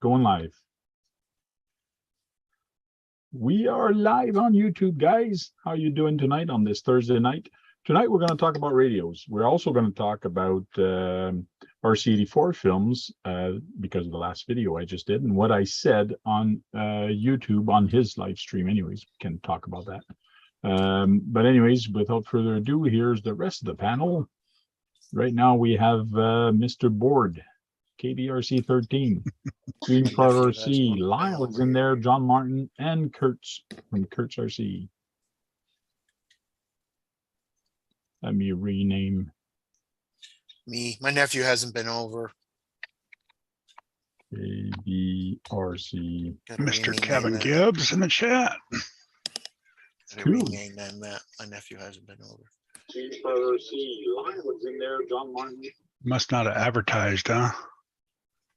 going live. We are live on YouTube, guys. How you doing tonight on this Thursday night? Tonight, we're going to talk about radios. We're also going to talk about RC-84 films because of the last video I just did and what I said on YouTube on his live stream. Anyways, we can talk about that. But anyways, without further ado, here's the rest of the panel. Right now, we have Mr. Board, KBRC 13, Green Card RC, Lyle is in there, John Martin, and Kurtz from Kurtz RC. Let me rename. Me, my nephew hasn't been over. KBRC. Mr. Kevin Gibbs in the chat. Cool. Rename them that. My nephew hasn't been over. Green Card RC, Lyle is in there, John Martin. Must not have advertised, huh?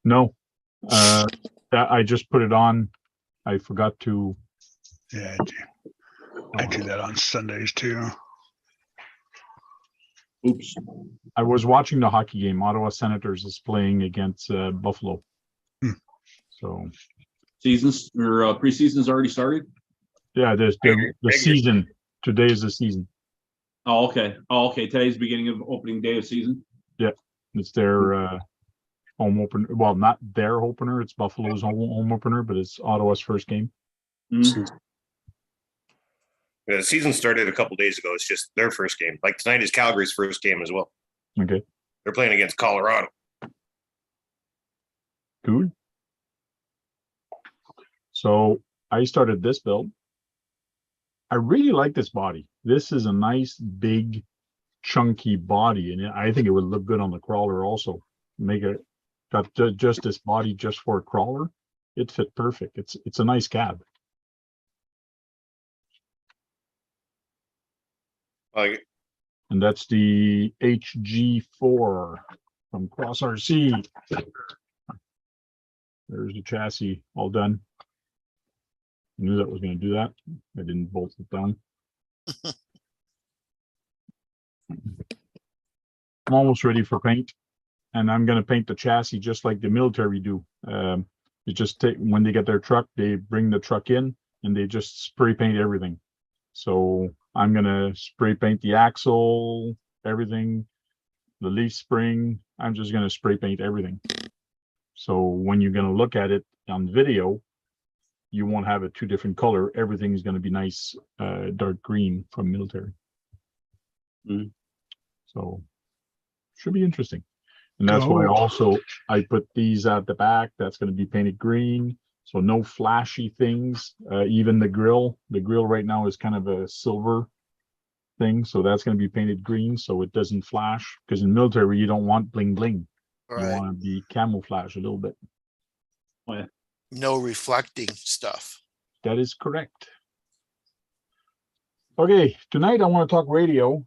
No, I just put it on. I forgot to. Yeah, I do that on Sundays too. Oops. I was watching the hockey game. Ottawa Senators is playing against Buffalo. So seasons or preseason's already started? Yeah, the season. Today is the season. Oh, okay. Oh, okay. Today's the beginning of opening day of season. Yeah, it's their home opener. Well, not their opener. It's Buffalo's home opener, but it's Ottawa's first game. Mm-hmm. The season started a couple days ago. It's just their first game. Like tonight is Calgary's first game as well. Okay. They're playing against Colorado. Good. So I started this build. I really like this body. This is a nice, big, chunky body, and I think it would look good on the crawler also. Make it got just this body just for a crawler. It fit perfect. It's a nice cab. And that's the HG4 from Cross RC. There's the chassis all done. I knew that was going to do that. I didn't bolt it down. I'm almost ready for paint, and I'm going to paint the chassis just like the military do. You just take, when they get their truck, they bring the truck in and they just spray paint everything. So I'm going to spray paint the axle, everything, the leaf spring. I'm just going to spray paint everything. So when you're going to look at it on video, you won't have it two different color. Everything is going to be nice, dark green from military. So should be interesting. And that's why also I put these at the back. That's going to be painted green. So no flashy things. Even the grill right now is kind of a silver thing. So that's going to be painted green so it doesn't flash. Because in military, you don't want bling bling. Right. You want to be camouflage a little bit. Oh, yeah. No reflecting stuff. That is correct. Okay, tonight I want to talk radio.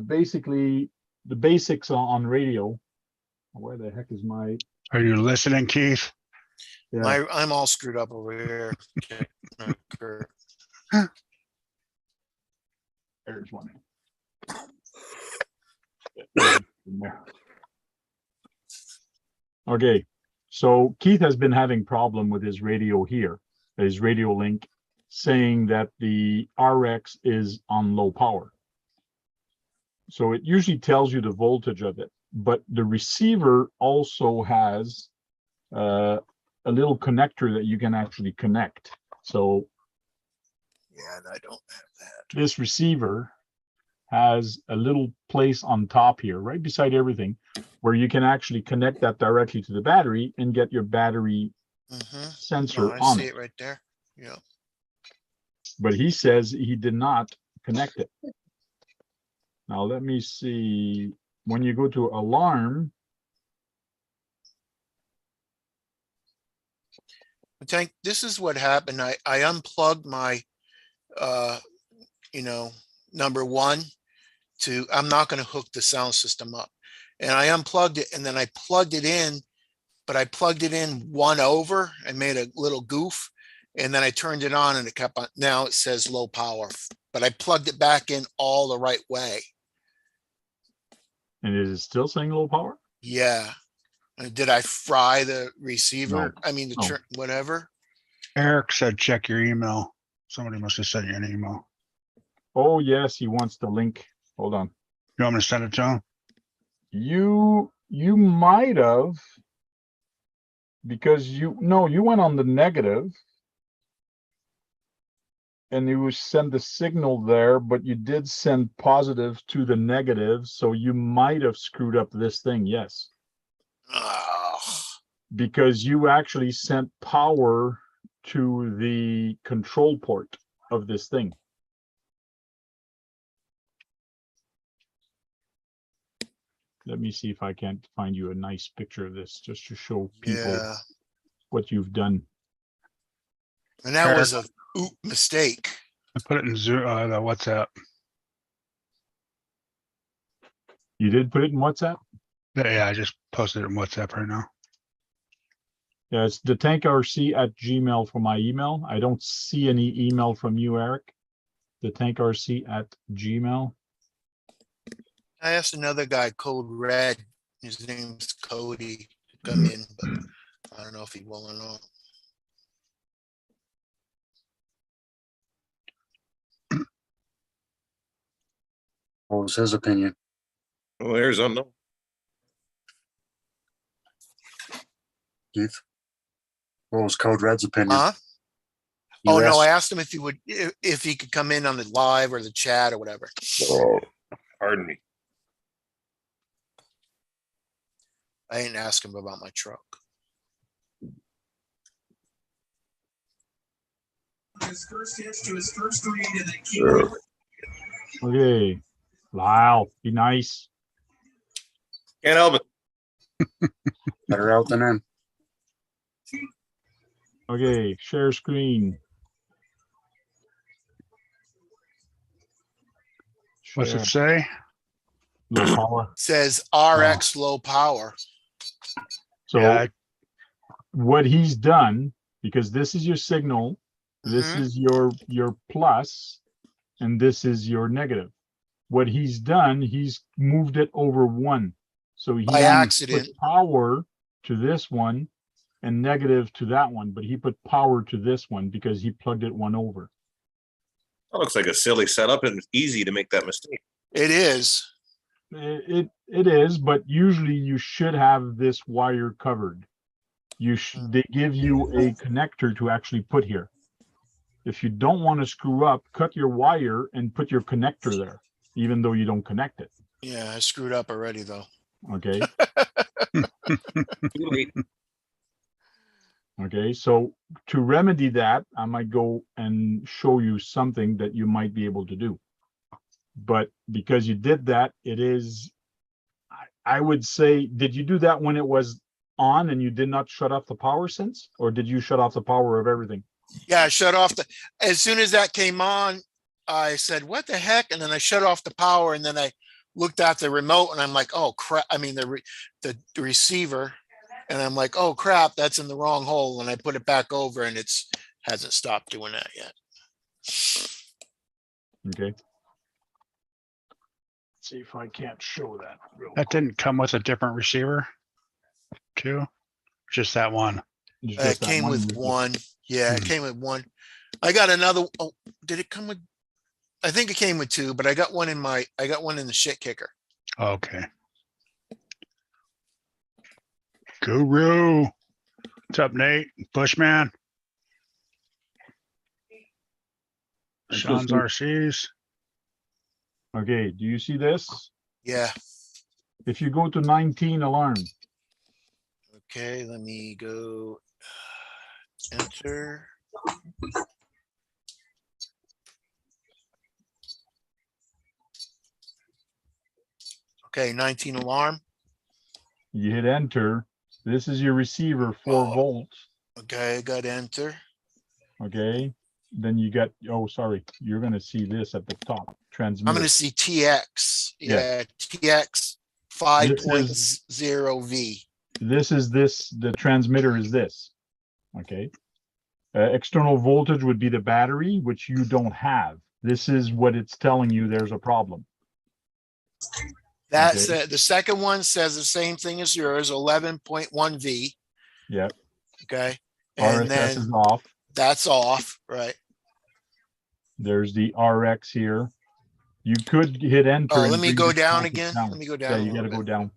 Basically, the basics on radio. Where the heck is my... Are you listening, Keith? Yeah. I'm all screwed up over here. There's one. Okay, so Keith has been having problem with his radio here, his radio link, saying that the RX is on low power. So it usually tells you the voltage of it, but the receiver also has a little connector that you can actually connect. So yeah, I don't have that. This receiver has a little place on top here, right beside everything, where you can actually connect that directly to the battery and get your battery sensor on it. I see it right there. Yeah. But he says he did not connect it. Now let me see. When you go to alarm, I think this is what happened. I unplugged my, number one to, I'm not going to hook the sound system up. And I unplugged it and then I plugged it in, but I plugged it in one over and made a little goof. And then I turned it on and it kept on. Now it says low power, but I plugged it back in all the right way. And is it still saying low power? Yeah. Did I fry the receiver? No. I mean, the No. whatever. Eric said, check your email. Somebody must have sent you an email. Oh, yes, he wants the link. Hold on. You want me to send it to him? You might have, because you went on the negative and you send the signal there, but you did send positive to the negative, so you might have screwed up this thing. Yes, Oh, because you actually sent power to the control port of this thing. Let me see if I can't find you a nice picture of this just to show people yeah. what you've done. And that was a mistake. I put it in Zoom, the WhatsApp. You did put it in WhatsApp? Yeah, I just posted it in WhatsApp right now. Yeah, it's the tankrc@gmail for my email. I don't see any email from you, Eric. The tankrc@gmail. I asked another guy, Code Red. His name's Cody, to come in, but I don't know if he will or not. What was his opinion? Well, there's unknown. Keith? What was Code Red's opinion? Huh? You Oh, no, I asked- asked him if he would, if he could come in on the live or the chat or whatever. Oh, pardon me. I didn't ask him about my truck. His first hitch to his first read and then keep Sure. Okay. Lyle, be nice. Can't help it. Better out than in. Okay, share screen. What's Share. it say? Low power. Says RX low power. So Yeah, what he's done, because this is your signal, this Mhm. is your plus, and this is your negative. What he's done, he's moved it over one. So he By only accident. put power to this one and negative to that one, but he put power to this one because he plugged it one over. That looks like a silly setup and it's easy to make that mistake. It is. It is, but usually you should have this wire covered. They give you a connector to actually put here. If you don't want to screw up, cut your wire and put your connector there, even though you don't connect it. Yeah, I screwed up already though. Okay. Too late. Okay. So to remedy that, I might go and show you something that you might be able to do. But because you did that, it is, I would say, did you do that when it was on and you did not shut off the power since, or did you shut off the power of everything? Yeah, I shut off as soon as that came on, I said, what the heck? And then I shut off the power and then I looked at the remote and I'm like, oh crap. I mean, the receiver, and I'm like, oh crap, that's in the wrong hole. And I put it back over and hasn't stopped doing that yet. Okay. Let's see if I can't show that. Real that didn't come with a different receiver, too? Just that one. It's It just that came with receiver. one. Yeah, it came with one. I got another. Oh, did it come with? I think it came with two, but I got one in the shit kicker. Okay. Guru. What's up, Nate? Bushman. That's Sean's just- RCs. Okay, do you see this? Yeah. If you go to 19 alarm, Okay, let me go. Enter. Okay, 19 alarm. you hit enter. This is your receiver, 4 Oh. volts. Okay, I got enter. Okay. Then you got, oh, sorry. You're going to see this at the top. I'm Transmitter. going to see TX. Yeah. Yeah, TX 5.0V. The transmitter is this. Okay. External voltage would be the battery, which you don't have. This is what it's telling you there's a problem. That's Okay. the second one says the same thing as yours, 11.1 V. Yeah, Okay. And RSS then is off. that's off, right? There's the RX here. You could hit enter. Oh, and let me bring go this down package again. Let me go down Yeah, a you little gotta go bit. down.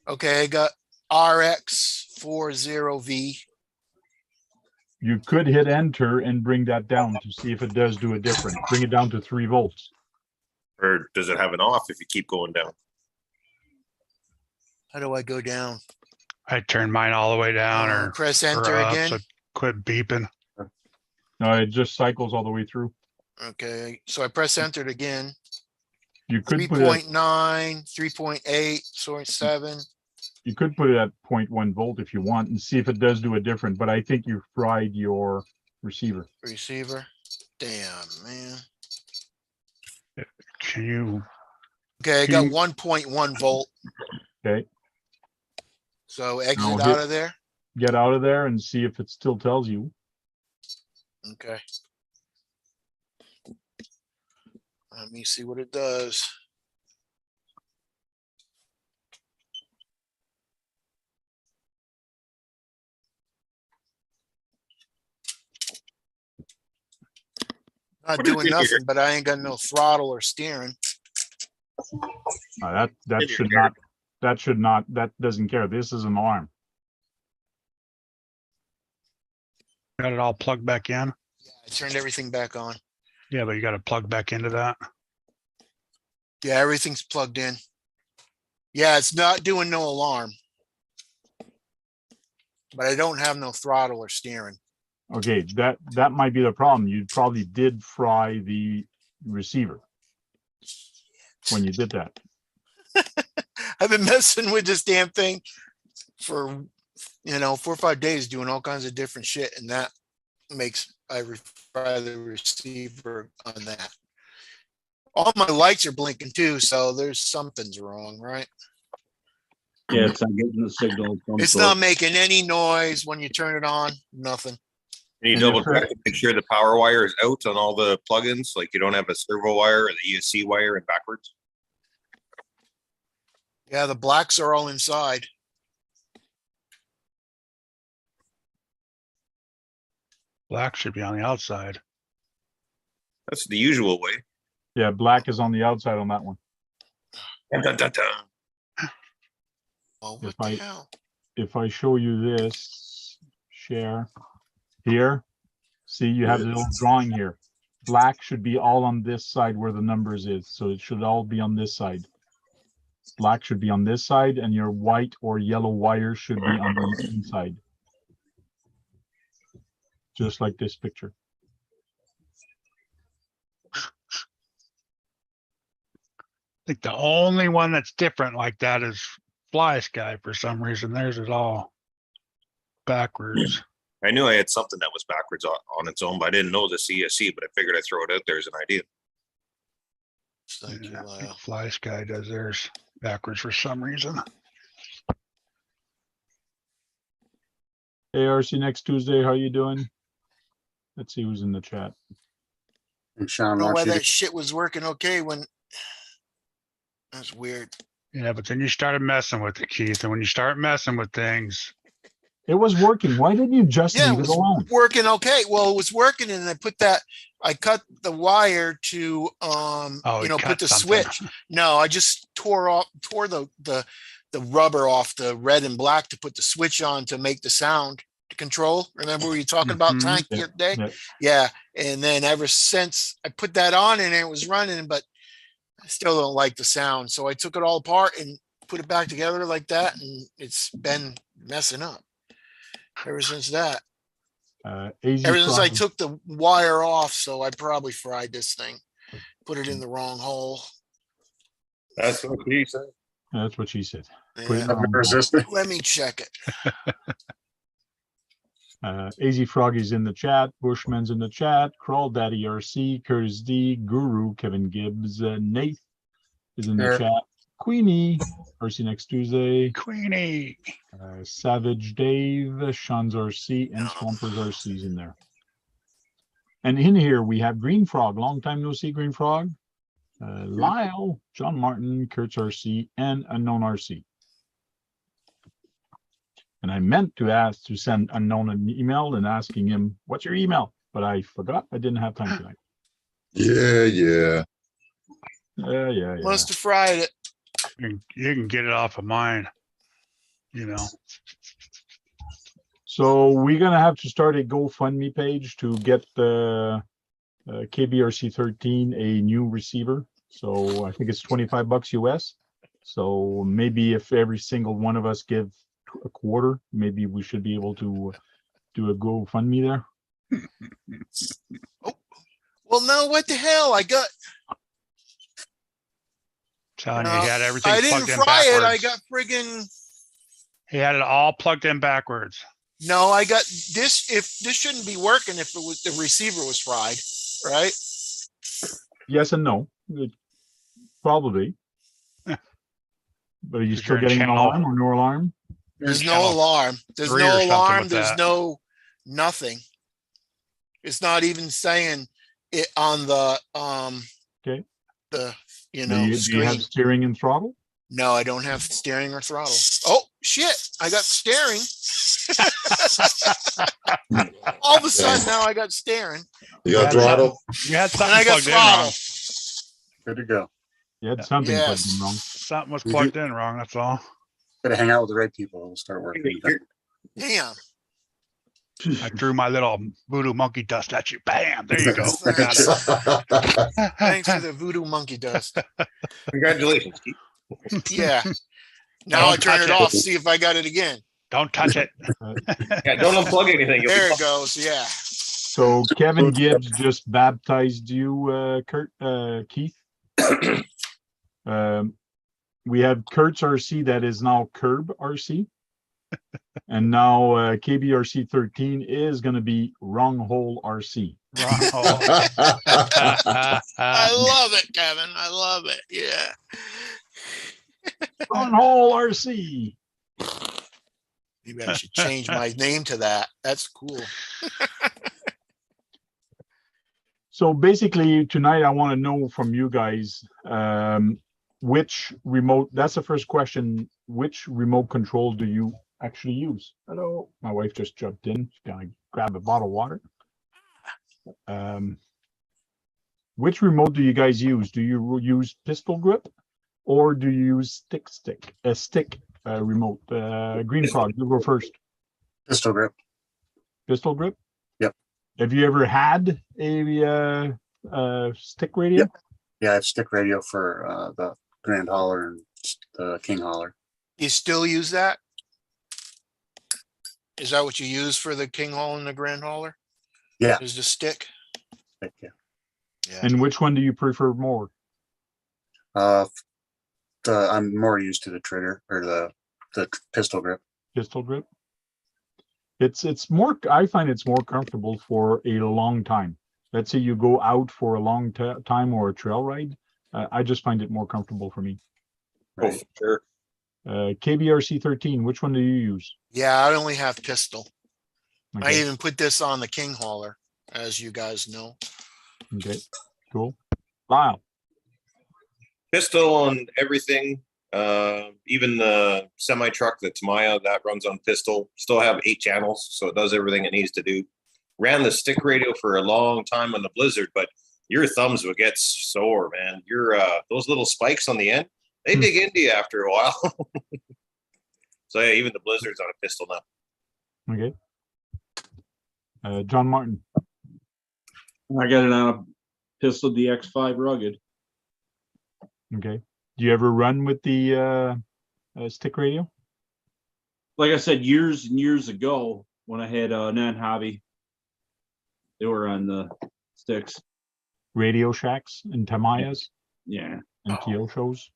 Okay, I got RX 40V. You could hit enter and bring that down to see if it does do a different. Bring it down to 3 volts. Or does it have an off if you keep going down? How do I go down? I turned mine all the way down or Press enter up, again. so quit beeping. No, it just cycles all the way through. Okay, so I press entered again. You could put it at, 3.9, 3.8, sort 7. you could put it at 0.1 volt if you want and see if it does do a different, but I think you fried your receiver. Receiver. Damn, man. Can you, Okay, I Can got you- 1.1 volt. Okay, So exit Now out hit- of there. get out of there and see if it still tells you. Okay. Let me see what it does. Not What is doing in here? nothing, but I ain't got no throttle or steering. That your should care. not, that doesn't care. This is an alarm. got it all plugged back in? I turned everything back on. Yeah, but you got to plug back into that. Yeah, everything's plugged in. Yeah, it's not doing no alarm. But I don't have no throttle or steering. Okay, that might be the problem. You probably did fry the receiver when you did that. I've been messing with this damn thing for 4 or 5 days, doing all kinds of different shit, and that makes I fry the receiver on that. All my lights are blinking too, so there's something's wrong, right? Yeah, it's not getting the signal. of some It's sort. not making any noise when you turn it on. Nothing. Can you And double if check to make sure the power wire is out on all the plugins? Like you don't have a servo wire or the ESC wire and backwards? Yeah, the blacks are all inside. Black should be on the outside. That's the usual way. Yeah, black is on the outside on that one. Dun, dun, dun, dun. Oh, what If the I- hell? If I show you this, share here, see you have the little drawing here. Black should be all on this side where the numbers is, so it should all be on this side. Black should be on this side and your white or yellow wire should be on the inside. Just like this picture. I think the only one that's different like that is Fly Sky for some reason. Theirs is all backwards. I knew I had something that was backwards on its own, but I didn't know the ESC, but I figured I'd throw it out there as an idea. Thank you, Yeah, I Lyle. think Fly Sky does theirs backwards for some reason. Hey, RC, next Tuesday, how you doing? Let's see who's in the chat. And I Sean don't know why wants you that to, shit was working okay when. That's weird. Yeah, but then you started messing with it, Keith. And when you start messing with things, It was working. Why didn't you just Yeah, it leave it was alone? working okay. Well, it was working, and I cut the wire to you put cut the something. switch. No, I just tore the rubber off the red and black to put the switch on to make the sound to control. Remember we were talking about Mhm. tank the other day? Yeah. And then ever since I put that on and it was running, but I still don't like the sound. So I took it all apart and put it back together like that, and it's been messing up ever since that. AZ Ever since I Frog- took the wire off, so I probably fried this thing, put it in the wrong hole. That's what he said. That's what she said. Put it Yeah. in the wrong resistant. Let me check it. AZ Froggy's in the chat, Bushman's in the chat, Crawl Daddy RC, Curtis D, Guru, Kevin Gibbs, Nate is in the Here. chat, Queenie, RC next Tuesday, Queenie. Savage Dave, Sean's RC, and Swampers RC's in there. And in here we have Green Frog. Long time no see, Green Frog. Lyle, John Martin, Kurtz RC, and Unknown RC. And I meant to send Unknown an email and asking him, what's your email? But I forgot. I didn't have time tonight. Yeah. Yeah. Must have fried it. You can get it off of mine, you know. So we're gonna have to start a GoFundMe page to get the KBRC 13 a new receiver. So I think it's $25 US. So maybe if every single one of us give a quarter, maybe we should be able to do a GoFundMe there. Oh, well, no, what the hell? I got. Telling you, he had everything I didn't plugged in fry it. I backwards. got friggin'. He had it all plugged in backwards. No, I got this. If this shouldn't be working, if it was the receiver was fried, right? Yes and no. Probably. But are you Is still there a getting an channel? alarm or no alarm? There's no Channel alarm. There's 3 or no something alarm. with There's that. no nothing. It's not even saying it on the Okay. the Do you screen. have steering and throttle? No, I don't have steering or throttle. Oh shit! I got steering. All of a sudden now I got steering You got Yeah, throttle? You had and something I got plugged in wrong. throttle. Good to go. You had something plugged Yes. in wrong. Something was You plugged in wrong, that's all. Gotta hang out with the right people. It'll start working. Damn. I threw my little voodoo monkey dust at you. Bam! There you go. Got Thanks for it. the voodoo monkey dust. Congratulations, Keith. Yeah. Now I Don't turn touch it it. off. See if I got it again. Don't touch it. Yeah, don't unplug anything. You'll be There it fine. goes. Yeah. So Kevin Gibbs just baptized you, Keith. We have Kurtz RC that is now Curb RC. And now KBRC 13 is going to be Wrong Hole RC. Wrong hole. I love it, Kevin. I love it. Yeah. Wrong Hole RC. Maybe I should change my name to that. That's cool. So basically tonight I want to know from you guys which remote, that's the first question, which remote control do you actually use? Hello, my wife just jumped in. She's gonna grab a bottle of water. Which remote do you guys use? Do you use pistol grip or do you use stick remote? Green Frog, you go first. Pistol grip. Pistol grip? Yep. Have you ever had a stick radio? Yep. Yeah, I have stick radio for the Grand Hauler and the King Hauler. You still use that? Is that what you use for the King Hauler and the Grand Hauler? Yeah. Is the stick? Yeah. Yeah. And which one do you prefer more? I'm more used to the trigger or the pistol grip. Pistol grip? It's more, I find it's more comfortable for a long time. Let's say you go out for a long time or a trail ride. I just find it more comfortable for me. Oh, for sure. KBRC 13, which one do you use? Yeah, I only have pistol. I Okay, even put this on the King Hauler, as you guys know. okay, cool. Lyle, Pistol on everything. Even the semi truck, the Tamaya, that runs on pistol. Still have 8 channels, so it does everything it needs to do. Ran the stick radio for a long time on the Blizzard, but your thumbs would get sore, man. Your those little spikes on the end, they dig into you after a while. So yeah, even the Blizzard's on a pistol now. okay. John Martin, I got it on a pistol DX5 rugged. okay. Do you ever run with the stick radio? Like I said, years and years ago when I had Nan Hobby, they were on the sticks. Radio Shacks and Tamayas Yeah. and TO shows?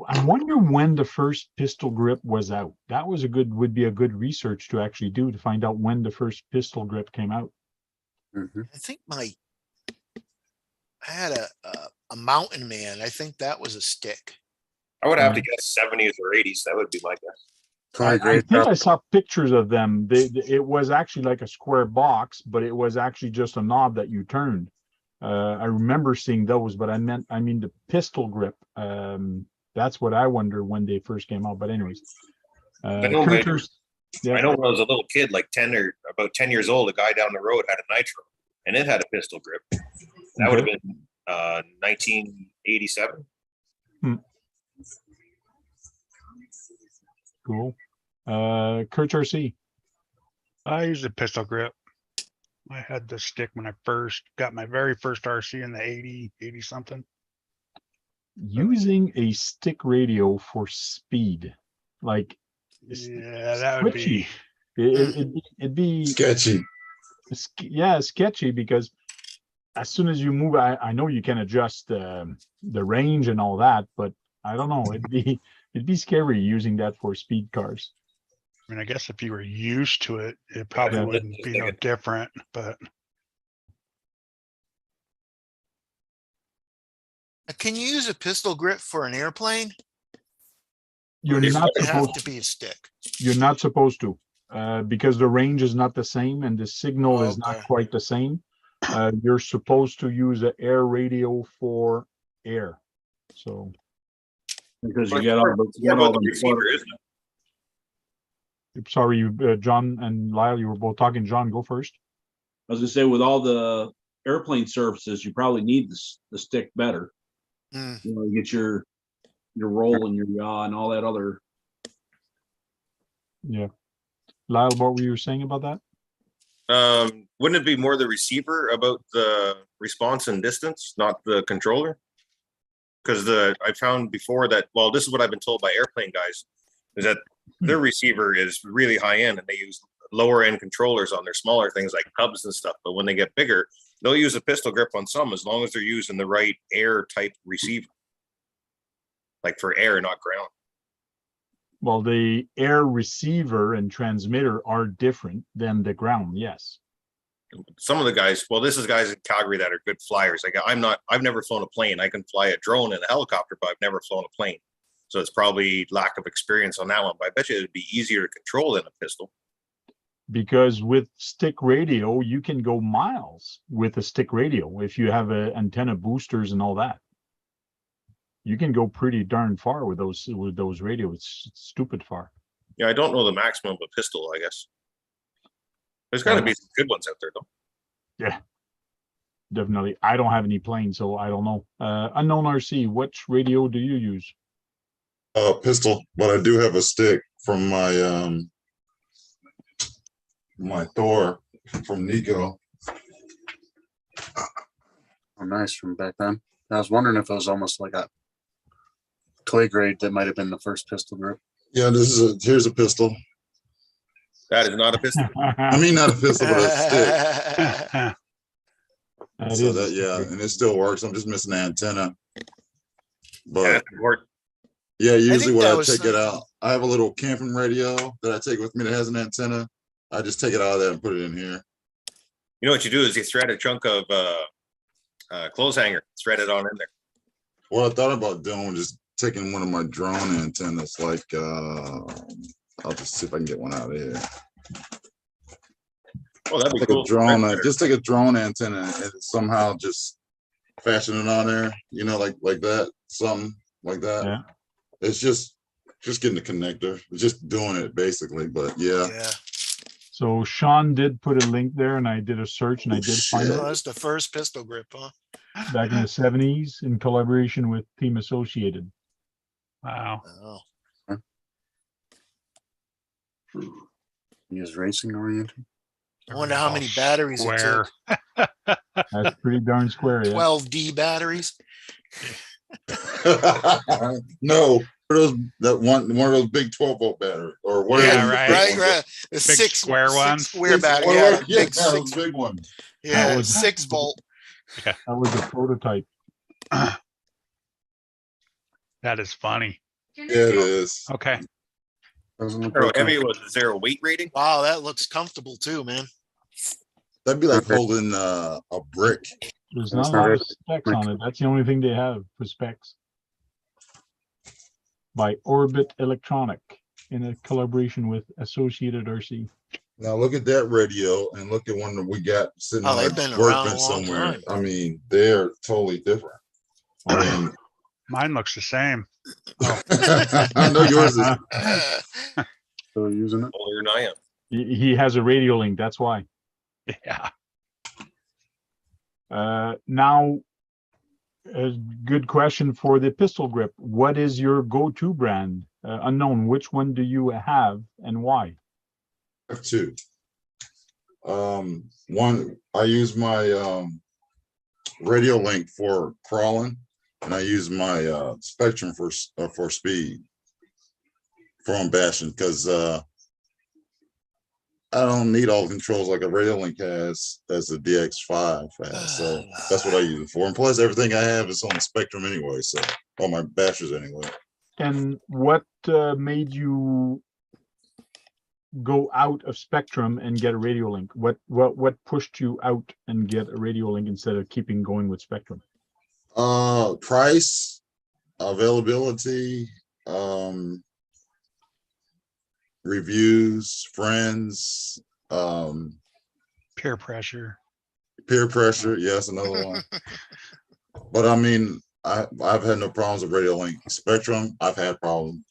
I wonder when the first pistol grip was out. That was would be a good research to actually do to find out when the first pistol grip came out. Mm-hmm. I think I had a Mountain Man. I think that was a stick. I would have to guess 70s or 80s. That would be my guess. I think I saw pictures of them. It was actually like a square box, but it was actually just a knob that you turned. I remember seeing those, but I mean the pistol grip. That's what I wonder when they first came out. But anyways, Critters, I know when I was a little kid, like about 10 years old, a guy down the road had a Nitro, and it had a pistol grip. That would have been 1987. Cool. Kurt RC. I use a pistol grip. I had the stick when I first got my very first RC in the 80 something. Using a stick radio for speed, like yeah, that would sketchy. be It'd be Sketchy. Yeah, sketchy, because as soon as you move, I know you can adjust the range and all that, but I don't know, it'd be scary using that for speed cars. I mean, I guess if you were used to it, it probably wouldn't be no different, but Can you use a pistol grip for an airplane? You're Does not it have supposed to be a stick? You're not supposed to, because the range is not the same and the signal is not Okay. quite the same. You're supposed to use an air radio for air. So Because you get all the receiver, isn't it? sorry, John and Lyle, you were both talking. John, go first. I was gonna say, with all the airplane surfaces, you probably need the stick better. Mm. You know, you get your roll and your yaw and all that other. Yeah. Lyle, what were you saying about that? Wouldn't it be more the receiver about the response and distance, not the controller? Because I found before that, well, this is what I've been told by airplane guys, is that their receiver is really high end and they use lower end controllers on their smaller things like Cubs and stuff. But when they get bigger, they'll use a pistol grip on some, as long as they're using the right air type receiver, like for air, not ground. Well, the air receiver and transmitter are different than the ground. Yes. Some of the guys, well, this is guys in Calgary that are good flyers. Like I've never flown a plane. I can fly a drone and a helicopter, but I've never flown a plane. So it's probably lack of experience on that one. But I bet you it'd be easier to control than a pistol. Because with stick radio, you can go miles with a stick radio. If you have antenna boosters and all that, you can go pretty darn far with those radios. It's stupid far. Yeah, I don't know the maximum of a pistol, I guess. There's got to be some good ones out there, though. Yeah, definitely. I don't have any planes, so I don't know. Unknown RC, which radio do you use? Pistol, but I do have a stick from my my Thor from Nico. Oh, nice, from back then. I was wondering if it was almost like a clay grade that might have been the first pistol grip. Yeah, here's a pistol. That is not a pistol. I mean, not a pistol, but a stick. That So is a that, yeah, stick. and it still works. I'm just missing the antenna. Yeah, But or yeah, usually think when that I was take it out, I have a little camping radio that I take with me that has an antenna. I just take it out of there and put it in here. you know what you do is you thread a chunk of clothes hanger, thread it on in there. What I thought about doing was just taking one of my drone antennas, like I'll just see if I can get one out of here. Oh, that'd be Take cool. a drone, just take a drone antenna and somehow just fashion it on there, you know, like that, something like that. Yeah. It's just getting the connector, just doing it basically. But yeah, Yeah. So Sean did put a link there, and I did a search, and I did find shit. Oh, it that's the first pistol grip, huh? back in the 70s in collaboration with Team Associated. wow. Oh. He is racing oriented. I wonder how many batteries it Square. took. That's pretty darn square. Yeah. 12D batteries. No, one of those big 12-volt batteries or whatever. Yeah, right. Right. The Big six square one. square Six- battery. whatever, Yeah, yeah, big those six. big one. Yeah, was- 6 volt. That was a prototype. That is funny. Yeah, it is. Okay. Doesn't look How like heavy was it? Is there a weight rating? Wow, that looks comfortable too, man. That'd be like holding a brick. There's That's not a not lot of it. specs on it. That's the only thing they have for specs. By Orbit Electronic in a collaboration with Associated RC. Now look at that radio and look at one that we got sitting Oh, on they've our been around a workbench long somewhere. time. I mean, they're totally different. I mean, Mine looks the same. I know yours is. Still using it. Older than I am. He has a radio link, that's why. Yeah. Now, a good question for the pistol grip. What is your go-to brand? Unknown, which one do you have and why? I have two. One, I use my radio link for crawling, and I use my Spectrum for speed from bashing, because I don't need all the controls like a radio link has as the DX5 has. So that's what I use it for. And plus, everything I have is on the Spectrum anyway. So all my bashers anyway. And what made you go out of Spectrum and get a radio link? What pushed you out and get a radio link instead of keeping going with Spectrum? Price, availability, reviews, friends, Peer pressure. peer pressure. Yes, another one. But I mean, I've had no problems with Radio Link. Spectrum, I've had problems.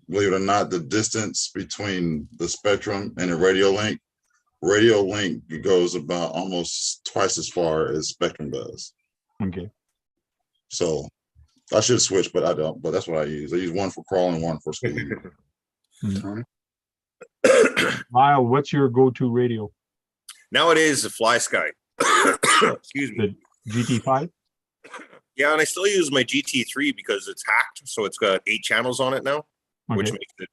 Believe it or not, the distance between the Spectrum and the Radio Link goes about almost twice as far as Spectrum does. Okay. So I should switch, but I don't. But that's what I use. I use one for crawling, one for speed. Lyle, what's your go-to radio? Nowadays, the Fly Sky. Excuse me. The GT5? Yeah, and I still use my GT3 because it's hacked, so it's got 8 channels on it now, which Okay. makes it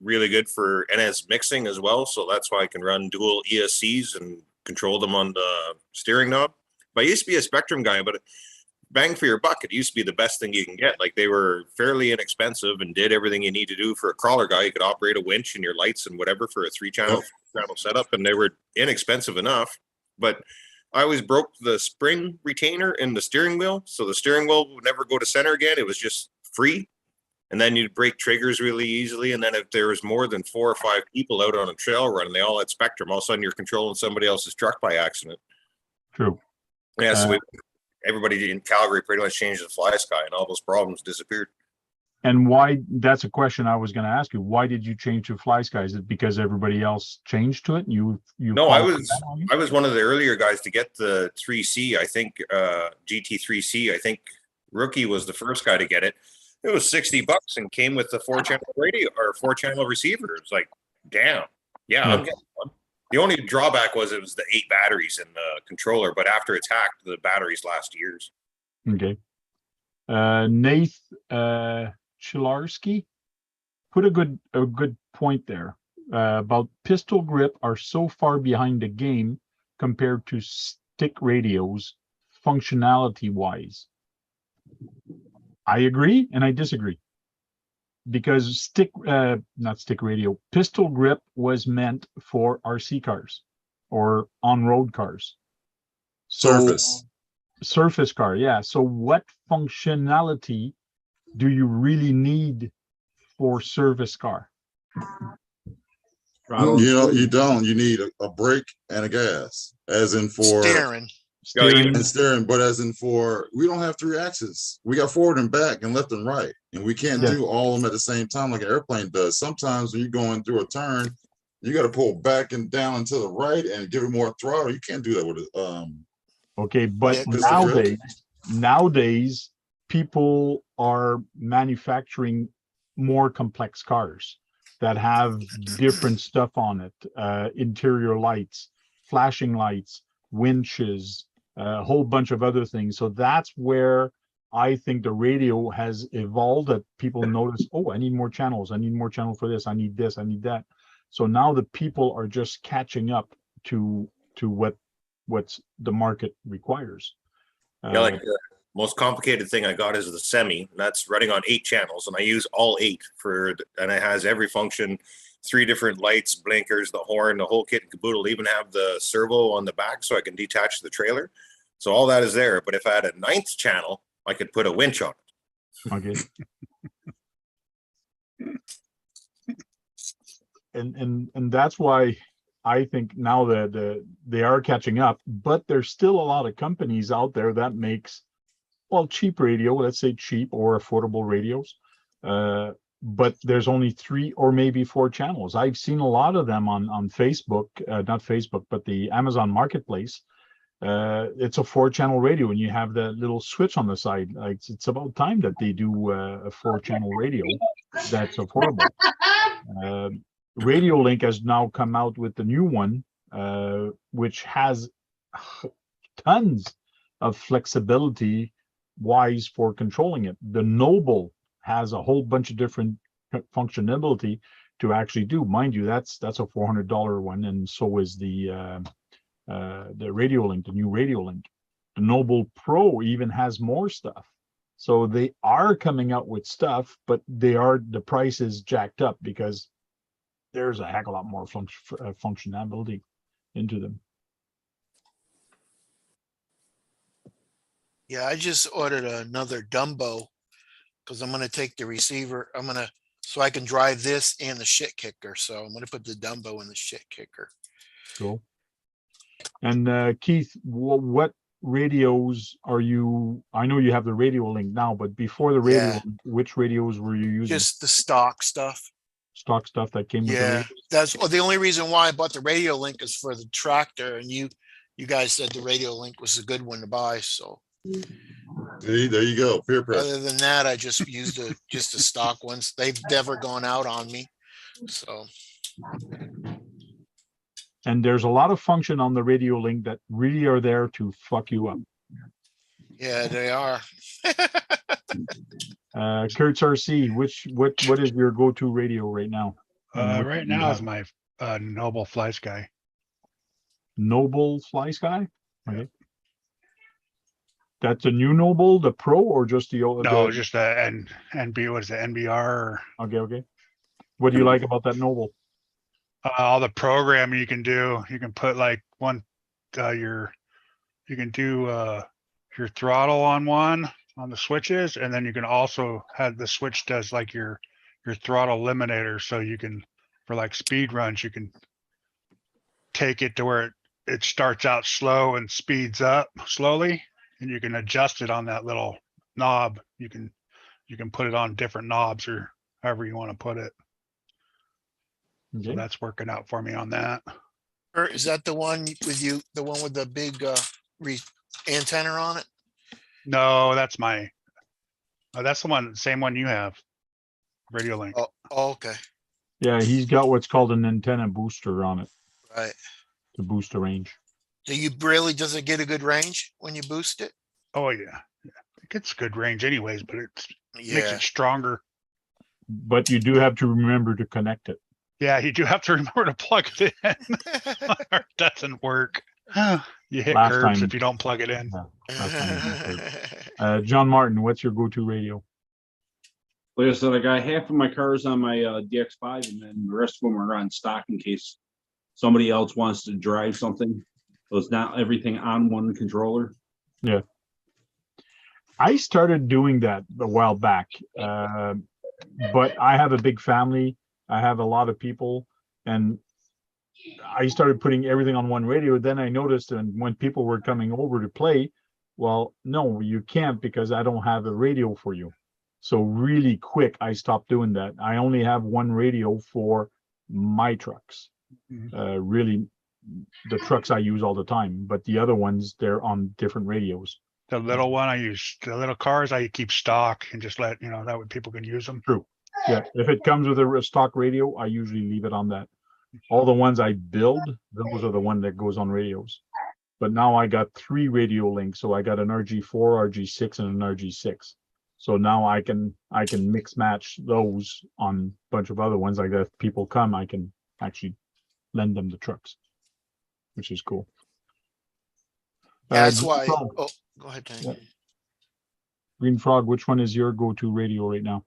really good for NS mixing as well. So that's why I can run dual ESCs and control them on the steering knob. But I used to be a Spectrum guy, but bang for your buck, it used to be the best thing you can get. Like, they were fairly inexpensive and did everything you need to do for a crawler guy. You could operate a winch and your lights and whatever for a 3-channel setup, and they were inexpensive enough. But I always broke the spring retainer in the steering wheel, so the steering wheel would never go to center again. It was just free. And then you'd break triggers really easily. And then if there was more than 4 or 5 people out on a trail run and they all had Spectrum, all of a sudden you're controlling somebody else's truck by accident. True. Yeah, so everybody in Calgary pretty much changed the Fly Sky, and all those problems disappeared. And why? That's a question I was going to ask you. Why did you change to Fly Sky? Is it because everybody else changed to it? You No, I was one of the earlier guys to get the 3C. I think GT3C. I think Rookie was the first guy to get it. It was $60 and came with the 4-channel radio or 4-channel receiver. It's like, damn, yeah, I'm getting one. The only drawback was it was the 8 batteries in the controller, but after it's hacked, the batteries last years. Okay. Nath Chilarski put a good point there about pistol grip are so far behind the game compared to stick radios functionality wise. I agree and I disagree, because pistol grip was meant for RC cars or on-road cars. So, surface car, yeah. So what functionality do you really need for service car? You don't. You need a brake and a gas, as in for Steering. and steering, but as in for, we don't have 3 axes. We got forward and back and left and right, and we can't do all of them at the same time like an airplane does. Sometimes when you're going through a turn, you got to pull back and down and to the right and give it more throttle. You can't do that with it. Okay, but Yeah, nowadays people are manufacturing more complex cars that have different stuff on it, interior lights, flashing lights, winches, a whole bunch of other things. So that's where I think the radio has evolved, that people notice, oh, I need more channels. I need more channel for this. I need this. I need that. So now the people are just catching up to what's the market requires. Yeah, like the most complicated thing I got is the Semi. And that's running on 8 channels, and I use all 8 and it has every function, 3 different lights, blinkers, the horn, the whole kit and caboodle. It'll even have the servo on the back so I can detach the trailer. So all that is there. But if I had a 9th channel, I could put a winch on it. Okay. and that's why I think now that they are catching up, but there's still a lot of companies out there that makes, well, cheap radio, let's say cheap or affordable radios. But there's only 3 or maybe 4 channels. I've seen a lot of them on Facebook, not Facebook, but the Amazon Marketplace. It's a 4-channel radio, and you have that little switch on the side. Like, it's about time that they do a 4-channel radio that's affordable. Radio Link has now come out with the new one, which has tons of flexibility wise for controlling it. The Noble has a whole bunch of different functionality to actually do. Mind you, that's a $400 one, and so is the Radio Link, the new Radio Link. The Noble Pro even has more stuff. So they are coming out with stuff, but the price is jacked up because there's a heck of a lot more functionality into them. Yeah, I just ordered another Dumbo because I'm going to take the receiver. So I can drive this and the shit kicker. So I'm going to put the Dumbo in the shit kicker. Cool. And Keith, what radios are you? I know you have the Radio Link now, but before the Radio Link, which radios were you using? Just the stock stuff. Stock stuff that came with the radio? That's the only reason why I bought the Radio Link is for the tractor, and you guys said the Radio Link was a good one to buy. So See, there you go. Peer pressure. other than that, I just used just the stock ones. They've never gone out on me. So And there's a lot of function on the Radio Link that really are there to fuck you up. yeah, they are. Kurtz RC, what is your go-to radio right now? Right now is my Noble Fly Sky. Noble Fly Sky? Okay. That's a new Noble, the Pro, or just the old? No, just the NB. What is it? NBR? Okay. What do you like about that Noble? All the programming you can do. You can put like you can do your throttle on one on the switches, and then you can also have the switch does like your throttle eliminator. So you can, for like speed runs, you can take it to where it starts out slow and speeds up slowly, and you can adjust it on that little knob. You can put it on different knobs or however you want to put it. Okay. So that's working out for me on that. Or is that the one with you? The one with the big antenna on it? No, that's that's the one, same one you have. Radio Link. Oh, okay. Yeah, he's got what's called an antenna booster on it Right. to boost the range. Does it get a good range when you boost it? Oh yeah. It gets good range anyways, but it makes Yeah. it stronger. But you do have to remember to connect it. Yeah, you do have to remember to plug it in. Or it doesn't work. You hit Last curbs time- if you don't plug it in. John Martin, what's your go-to radio? Like I said, I got half of my cars on my DX5, and then the rest of them are on stock in case somebody else wants to drive something. So it's not everything on one controller. Yeah. I started doing that a while back, but I have a big family. I have a lot of people, and I started putting everything on one radio. Then I noticed, and when people were coming over to play, well, no, you can't because I don't have a radio for you. So really quick, I stopped doing that. I only have one radio for my trucks. Really, the trucks I use all the time, but the other ones, they're on different radios. The little one I use, the little cars I keep stock and just let, that way people can use them. True. Yeah, if it comes with a stock radio, I usually leave it on that. All the ones I build, those are the one that goes on radios. But now I got 3 Radio Links, so I got an RG4, RG6, and an RG6. So now I can mix match those on a bunch of other ones. Like that, if people come, I can actually lend them the trucks, which is cool. That's Green why. Frog. Oh, go ahead, Tony. Yeah. Green Frog, which one is your go-to radio right now?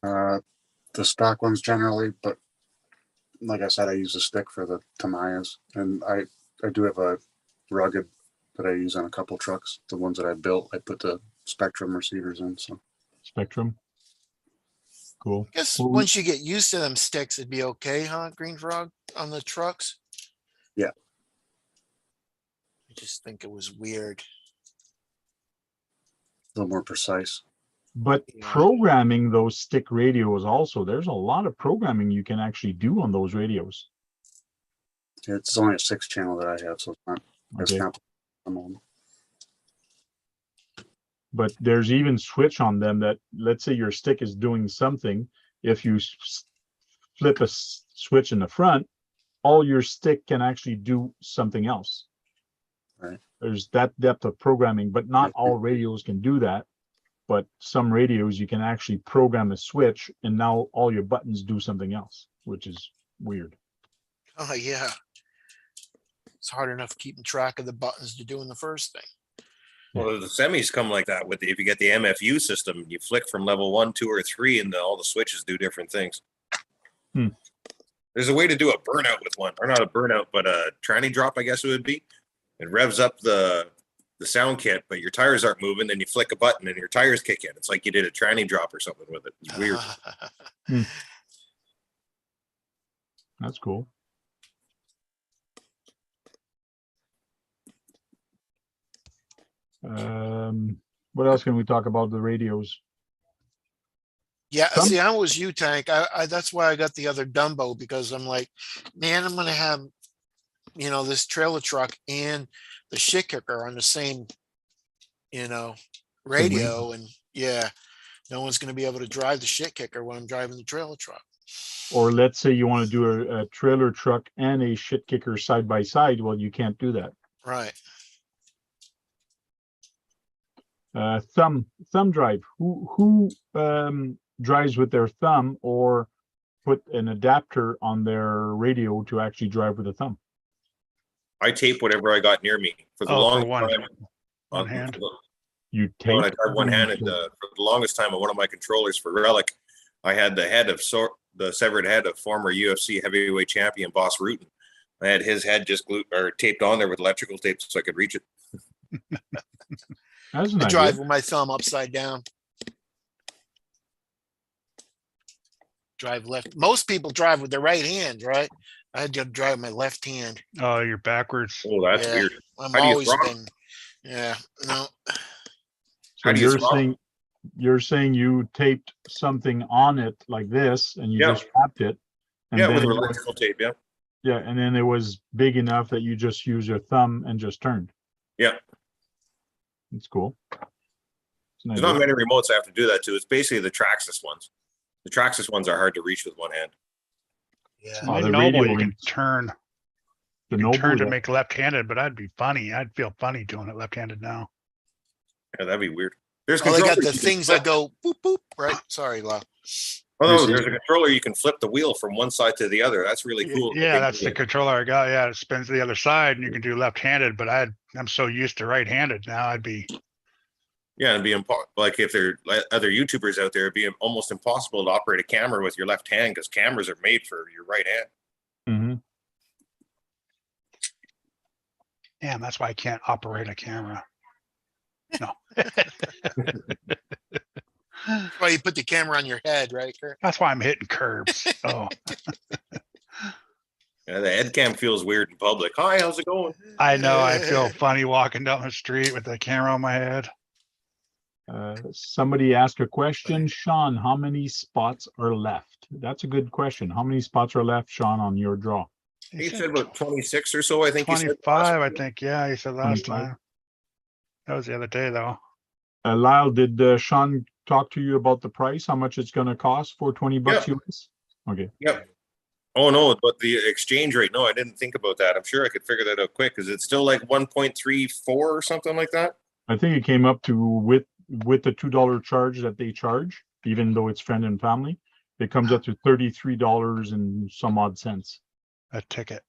The stock ones generally, but like I said, I use a stick for the Tamayas, and I do have a rugged that I use on a couple trucks. The ones that I built, I put the Spectrum receivers in. So Spectrum. Cool. I guess Well, once you get used to them sticks, it'd be okay, huh, Green Frog, on the trucks? Yeah. I just think it was weird. A little more precise. But Yeah. programming those stick radios also, there's a lot of programming you can actually do on those radios. It's only a 6-channel that I have, so it's not as Okay. complicated. at the moment. But there's even switch on them that, let's say your stick is doing something. If you flip a switch in the front, all your stick can actually do something else. Right. There's that depth of programming, but not all radios can do that. But some radios you can actually program a switch and now all your buttons do something else, which is weird. Oh, yeah. It's hard enough keeping track of the buttons to do in the first thing. Well, the semis come like that with if you get the MFU system, you flick from level 1, 2, or 3, and all the switches do different things. Hmm. There's a way to do a burnout with one, or not a burnout, but a tranny drop, I guess it would be. It revs up the sound kit, but your tires aren't moving. Then you flick a button and your tires kick in. It's like you did a tranny drop or something with it. It's weird. That's cool. What else can we talk about the radios? Yeah, Some- see, I was U-Tank. I that's why I got the other Dumbo, because I'm like, man, I'm gonna have, you know, this trailer truck and the shit kicker on the same, you know, radio, and yeah, no one's gonna be able to drive the shit kicker when I'm driving the trailer truck. Or let's say you want to do a trailer truck and a shit kicker side by side. Well, you can't do that. Right. Thumb drive. Who drives with their thumb or put an adapter on their radio to actually drive with a thumb? I tape whatever I got near me for the Oh, for long one- time. one hand. You When I tape. drive one-handed, for the longest time on one of my controllers for Relic, I had the head of the severed head of former UFC heavyweight champion Boss Rutan. I had his head just glued or taped on there with electrical tape so I could reach it. That's an I idea. drive with my thumb upside down. Drive left. Most people drive with their right hand, right? I had to drive my left hand. Oh, you're backwards. Oh, that's Yeah. weird. I'm How do you always throttle? been. Yeah. No. So How do you you're throttle? saying you taped something on it like this and you Yeah. just wrapped it. And Yeah, then with it was- electrical tape. Yeah. yeah, and then it was big enough that you just use your thumb and just turned. Yeah. It's cool. It's an There's not idea. many remotes I have to do that to. It's basically the Traxxas ones. The Traxxas ones are hard to reach with one hand. Yeah. Oh, And the Noble, radio you can links. turn. The You can Noble, turn to that- make left-handed, but I'd be funny. I'd feel funny doing it left-handed now. Yeah, that'd be weird. There's Oh, they got controllers the you can things flip. that go boop boop. Right. Sorry, Lau. Oh no, This there's is- a controller you can flip the wheel from one side to the other. That's really cool. Yeah, that's the controller I got. Yeah, it spins to the other side, and you can do left-handed. But I'm so used to right-handed now. I'd be Yeah, it'd be like if there are other YouTubers out there, it'd be almost impossible to operate a camera with your left hand because cameras are made for your right hand. Mhm. damn. That's why I can't operate a camera. No, Well, you put the camera on your head, right, Kurt? that's why I'm hitting curbs. Oh, Yeah, the head cam feels weird in public. Hi, how's it going? I know. I feel funny walking down the street with the camera on my head. Somebody asked a question, Sean, how many spots are left? That's a good question. How many spots are left, Sean, on your draw? He said about 26 or so, I think he said. 25, I think. Yeah, he said last 25. time. That was the other day, though. Lyle, did Sean talk to you about the price? How much it's going to cost for 20 bucks US? Okay. Yep. Oh no, but the exchange rate. No, I didn't think about that. I'm sure I could figure that out quick. Is it still like 1.34 or something like that? I think it came up to with the $2 charge that they charge, even though it's friend and family, it comes up to $33 and some odd cents A ticket.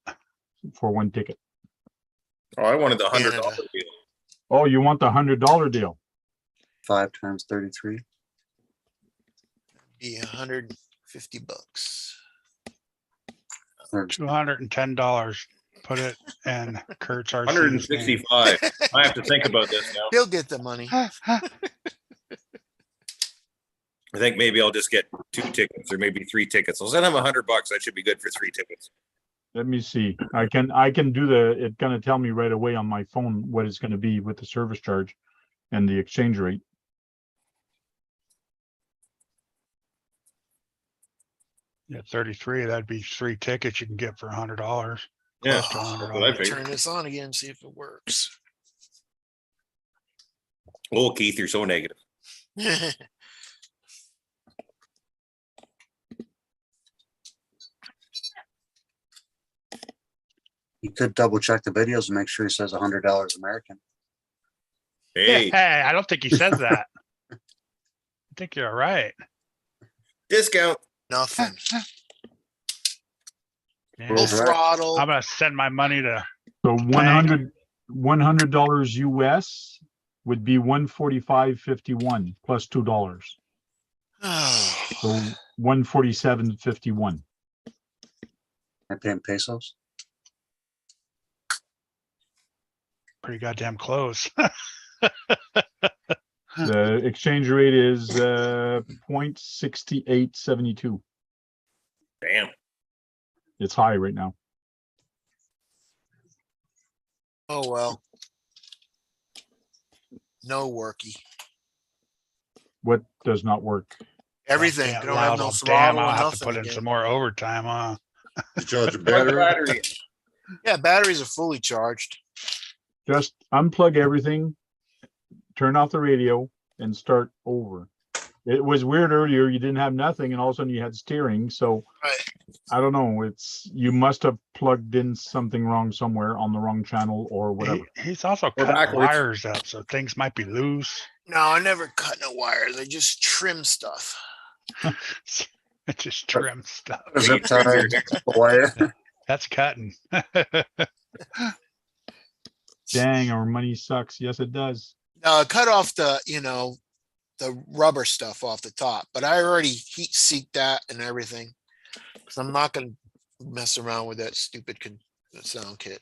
for one ticket. Oh, I wanted the $100 Canada. deal. Oh, you want the $100 deal? 5 times 33. Be $150. Or $210. Put it in Kurt's RC's name. 165. I have to think about this now. He'll get the money. I think maybe I'll just get 2 tickets or maybe 3 tickets. I'll send him $100. That should be good for 3 tickets. Let me see. I can do it's gonna tell me right away on my phone what it's gonna be with the service charge and the exchange rate. Yeah, 33, that'd be 3 tickets you can get for $100. Yeah, Close to that's what I $100. figured. Turn this on again, see if it works. Oh, Keith, you're so negative. You could double check the videos and make sure he says $100 American. Hey, Hey, I don't think he says that. I think you're right. discount. Nothing. Yeah. No Right. throttle. I'm gonna send my money to So $100 US would be $145.51 plus $2. So $147.51. I pay in pesos. pretty goddamn close. The exchange rate is 0.6872. Damn. It's high right now. Oh, well. No worky. What does not work? Everything. Yeah, They don't have no well, throttle I'll and have to put nothing in again. some more overtime, huh? You charge your Plug the battery. battery. Yeah, batteries are fully charged. Just unplug everything, turn off the radio, and start over. It was weird earlier. You didn't have nothing, and all of a sudden you had steering. So Right. I don't know. You must have plugged in something wrong somewhere on the wrong channel or whatever. He's also Or cutting backwards. wires up, so things might be loose. No, I never cut no wires. I just trim stuff. It just trim stuff. Zip tie, wire. That's cutting. Dang, our money sucks. Yes, it does. No, I cut off the rubber stuff off the top, but I already heat seeked that and everything. Cause I'm not gonna mess around with that stupid sound kit.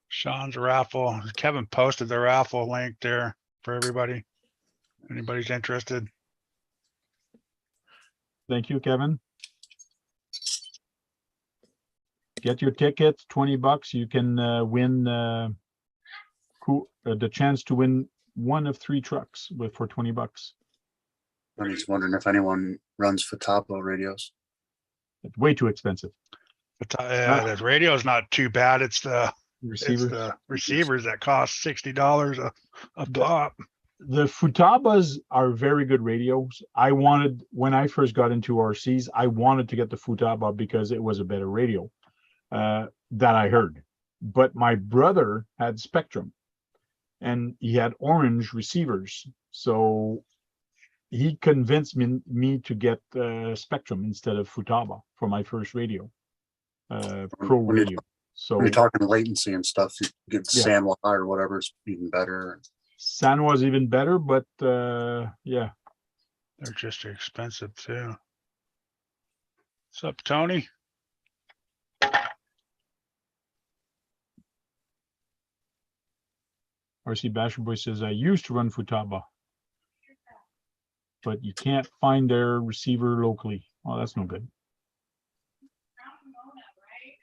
Sean's raffle. Kevin posted the raffle link there for everybody. Anybody's interested. Thank you, Kevin. Get your tickets, $20. You can win the chance to win one of 3 trucks for $20. And he's wondering if anyone runs Futaba radios. It's way too expensive. But the radio's not too bad. It's the Receiver. receivers that cost $60 a pop. The Futabas are very good radios. When I first got into RCs, I wanted to get the Futaba because it was a better radio that I heard. But my brother had Spectrum and he had orange receivers. So he convinced me to get Spectrum instead of Futaba for my first radio, pro When you're- radio. So When you're talking latency and stuff, you get Yeah. San Juan or whatever is even better. San was even better, but yeah. They're just expensive too. What's up, Tony? RC Basher Boy says, I used to run Futaba, but you can't find their receiver locally. Well, that's no good.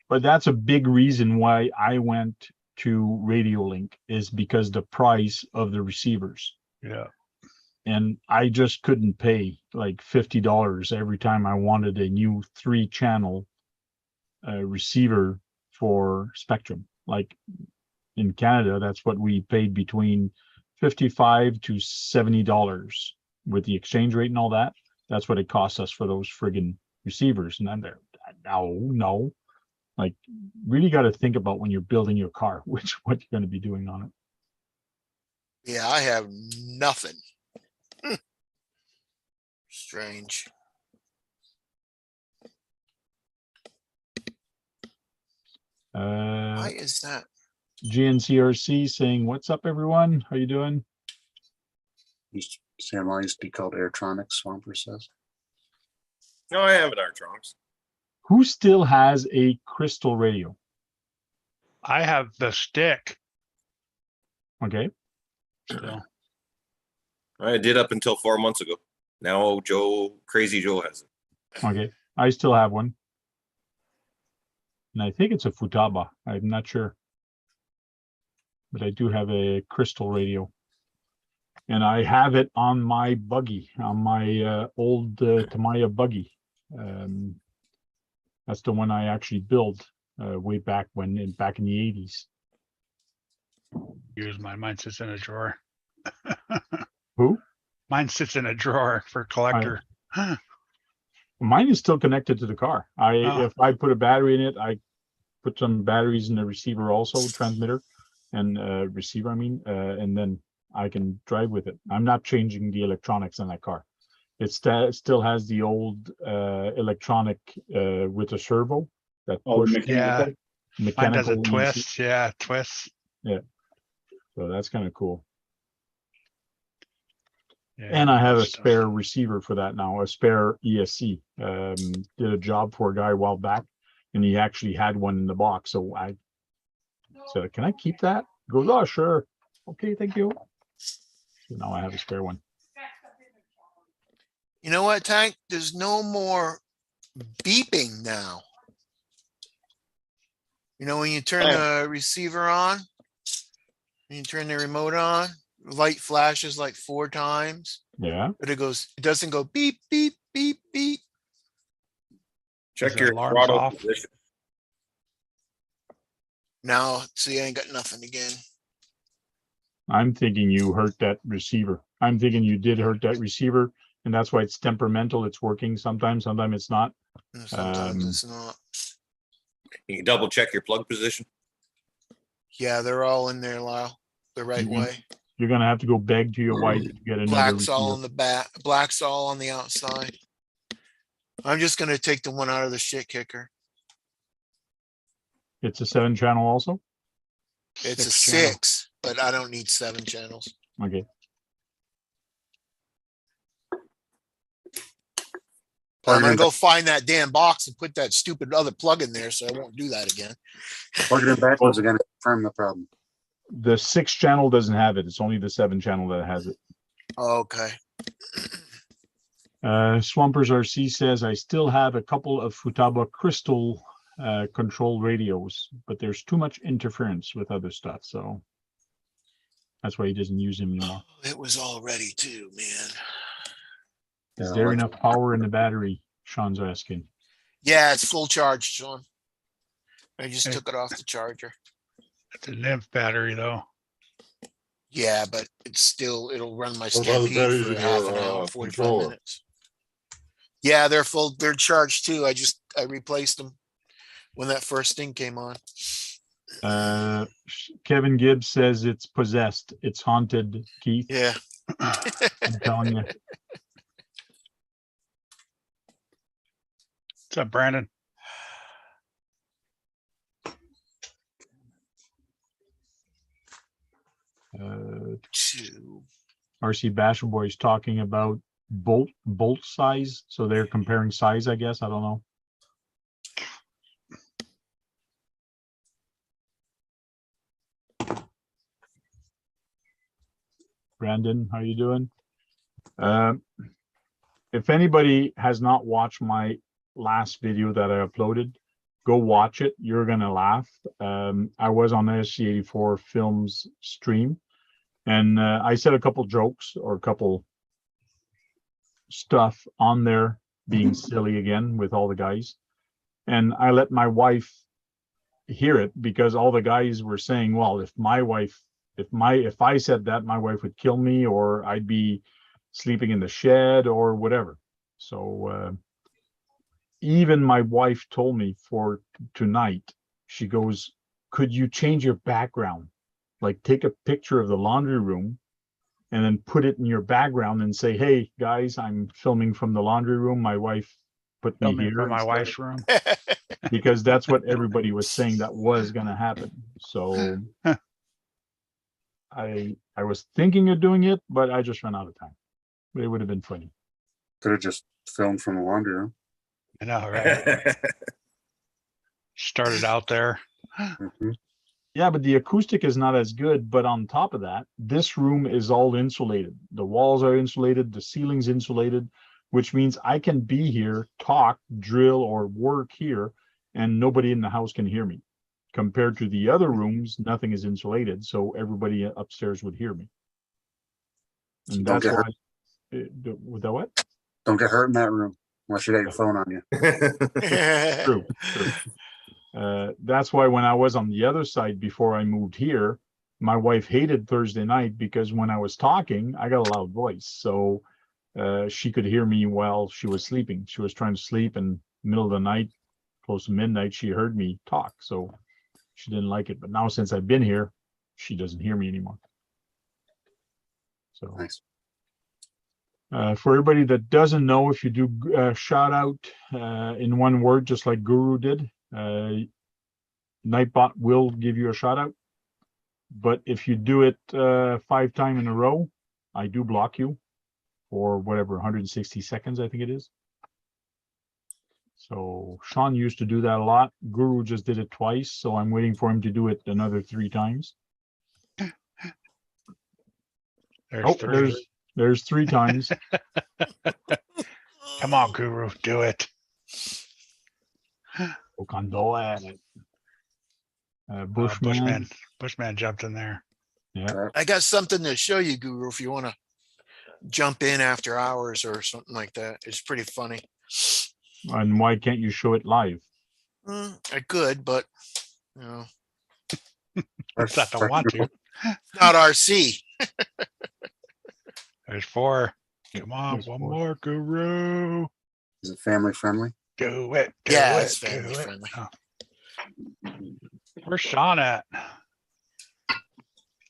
But that's a big reason why I went to Radiolink, is because the price of the receivers. Yeah. And I just couldn't pay like $50 every time I wanted a new 3-channel receiver for Spectrum. Like in Canada, that's what we paid, between $55 to $70 with the exchange rate and all that. That's what it cost us for those friggin' receivers. And I'm there, no. Like, really got to think about when you're building your car, what you're going to be doing on it. Yeah, I have nothing. Strange. Why is that? GNCRC saying, what's up, everyone? How you doing? San Juan used to be called Airtronics, Swamper says. No, I have an Armstrongs. Who still has a crystal radio? I have the stick Okay. still. I did up until 4 months ago. Now Crazy Joe has it. Okay, I still have one. And I think it's a Futaba. I'm not sure. But I do have a crystal radio. And I have it on my buggy, on my old Tamiya buggy. That's the one I actually built way back back in the 80s. Use mine. Mine sits in a drawer. Who? Mine sits in a drawer for collector. Mine is still connected to the car. Oh. If I put a battery in it, I put some batteries in the receiver also, transmitter and receiver, I mean, and then I can drive with it. I'm not changing the electronics in that car. It still has the old electronic with a servo that push. Yeah. Mine does a mechanical twist. Yeah, twist. Yeah. So that's kind of cool. Yeah, And I have a stuff. spare receiver for that now, a spare ESC. Did a job for a guy a while back, and he actually had one in the box. So I said, "Can I keep that?" He goes, "Oh, sure. Okay, thank you." So now I have a spare one. You know what, Tank? There's no more beeping now. You know, when you turn the receiver on, when you turn the remote on, light flashes like 4 times, Yeah. but it doesn't go beep, beep, beep, beep. Check the your alarms throttle off? position. Now, see, I ain't got nothing again. I'm thinking you hurt that receiver. I'm thinking you did hurt that receiver, and that's why it's temperamental. It's working sometimes it's not. And sometimes Um, it's not. You can double check your plug position. Yeah, they're all in there, Lyle, the right Mhm. way. You're gonna have to go beg to your wife to get another Black's all receiver. on the back, black's all on the outside. I'm just gonna take the one out of the shit kicker. It's a 7-channel also. It's a channel. 6, but I don't need 7 channels. Okay. I'm gonna go find that damn box and put that stupid other plug in there, so I won't do that again. Plug it in backwards again to confirm the problem. The 6-channel doesn't have it. It's only the 7-channel that has it. Okay. Swampers RC says, I still have a couple of Futaba crystal control radios, but there's too much interference with other stuff. So that's why he doesn't use them anymore. It was all ready too, man. Is Yeah, there let's- enough power in the battery? Sean's asking. Yeah, it's full charge, Sean. I just Hey. took it off the charger. It's a nymph battery though. Yeah, but it's still, it'll run my What about the stampede batteries for in half your, an hour, 45 controller? minutes. Yeah, they're full, they're charged too. I replaced them when that first thing came on. Kevin Gibbs says it's possessed. It's haunted, Keith. Yeah. I'm telling you. What's up, Brandon? Two. RC Basher Boy's talking about bolt size. So they're comparing size, I guess. I don't know. Brandon, how you doing? If anybody has not watched my last video that I uploaded, go watch it. You're gonna laugh. I was on the SC84 Films stream, and I said a couple jokes or a couple stuff on there being silly again with all the guys, and I let my wife hear it because all the guys were saying, well, if I said that, my wife would kill me, or I'd be sleeping in the shed or whatever. So even my wife told me for tonight, she goes, could you change your background? Like take a picture of the laundry room and then put it in your background and say, hey guys, I'm filming from the laundry room. My wife put me Filming here from my instead." wife's room. Because that's what everybody was saying that was going to happen. So I was thinking of doing it, but I just ran out of time. But it would have been funny. Could have just filmed from the laundry room. I know, right? Started out there. Mhm. Yeah, but the acoustic is not as good. But on top of that, this room is all insulated. The walls are insulated, the ceiling's insulated, which means I can be here, talk, drill, or work here, and nobody in the house can hear me. Compared to the other rooms, nothing is insulated, so everybody upstairs would hear me. And Don't that's get why. With that what? Don't get hurt in that room unless you got your phone on you. True, true. That's why when I was on the other side before I moved here, my wife hated Thursday night because when I was talking, I got a loud voice. So she could hear me while she was sleeping. She was trying to sleep, and middle of the night, close to midnight, she heard me talk. So she didn't like it. But now since I've been here, she doesn't hear me anymore. So Nice. for everybody that doesn't know, if you do shout out in one word, just like Guru did, Nightbot will give you a shout out. But if you do it 5 times in a row, I do block you for whatever, 160 seconds, I think it is. So Sean used to do that a lot. Guru just did it twice, so I'm waiting for him to do it another 3 times. There's 3 times. Come on, Guru, do it. Bushman jumped in there. Yeah. I got something to show you, Guru, if you want to jump in after hours or something like that. It's pretty funny. And why can't you show it live? I could, but you know, It's not to want to. not RC. There's 4. Come on, There's one 4. more, Guru. Is it family friendly? Do it. Yeah, it's family friendly. Oh. Where's Sean at?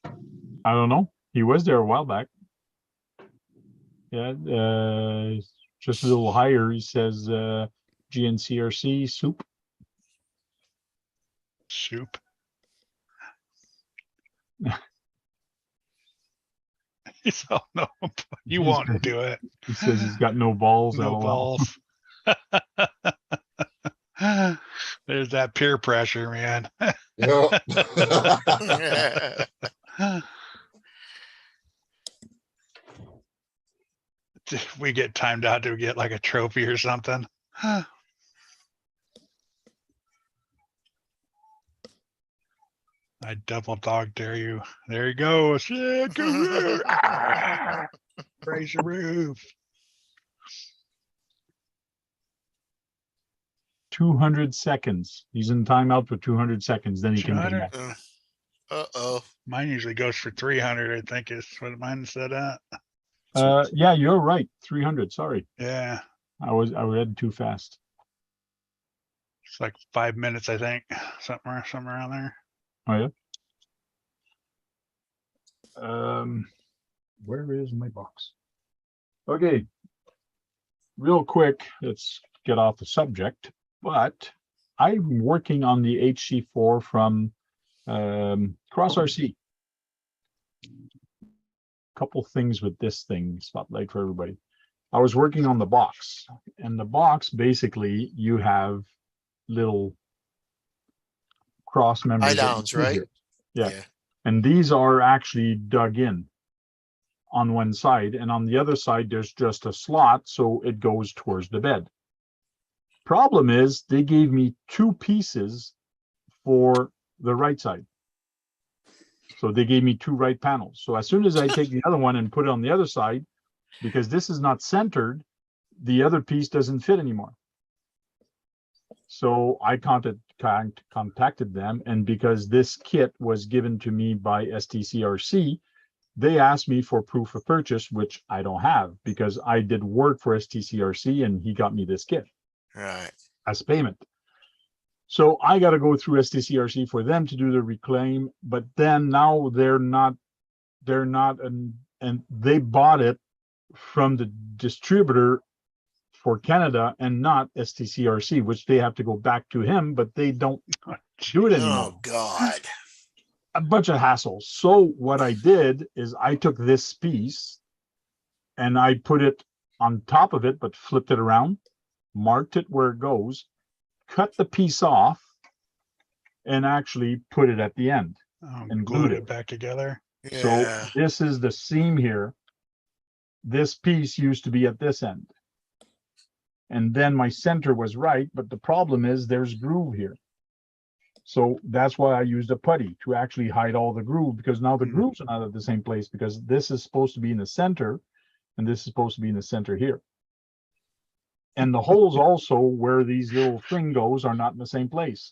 I don't know. He was there a while back. Yeah, just a little higher. He says GNCRC soup. Soup. He's all, no, you won't do it. He says he's got no balls. No LOL. balls. There's that peer pressure, man. Yeah. We get timed out to get like a trophy or something. I double dog dare you. There he goes. Yeah, Guru. Raise the roof. 200 seconds. He's in timeout for 200 seconds. Then he can come 200? back. Uh-oh. Mine usually goes for 300, I think is what mine said at. Yeah, you're right. 300. Sorry, Yeah, I read too fast. it's like 5 minutes, I think. Something around there. Oh yeah. Where is my box? Okay. Real quick, let's get off the subject. But I'm working on the HC4 from Cross RC. Couple things with this thing, spotlight for everybody. I was working on the box, and the box basically you have little cross members. Eye downs, right? Yeah. And these are actually dug in on one side, and on the other side there's just a slot, so it goes towards the bed. Problem is they gave me 2 pieces for the right side. So they gave me 2 right panels. So as soon as I take the other one and put it on the other side, because this is not centered, the other piece doesn't fit anymore. So I contacted them, and because this kit was given to me by STCRC, they asked me for proof of purchase, which I don't have because I did work for STCRC and he got me this kit. Right. As payment. So I got to go through STCRC for them to do the reclaim, but then now they're not, and they bought it from the distributor for Canada and not STCRC, which they have to go back to him, but they don't do it anymore. Oh God. A bunch of hassles. So what I did is I took this piece and I put it on top of it, but flipped it around, marked it where it goes, cut the piece off, and actually put it at the end. And Glued glued it it. back together. So Yeah. this is the seam here. This piece used to be at this end. And then my center was right, but the problem is there's groove here. So that's why I used a putty to actually hide all the groove, because now the grooves are not at the same place, because this is supposed to be in the center and this is supposed to be in the center here. And the holes also where these little thing goes are not in the same place.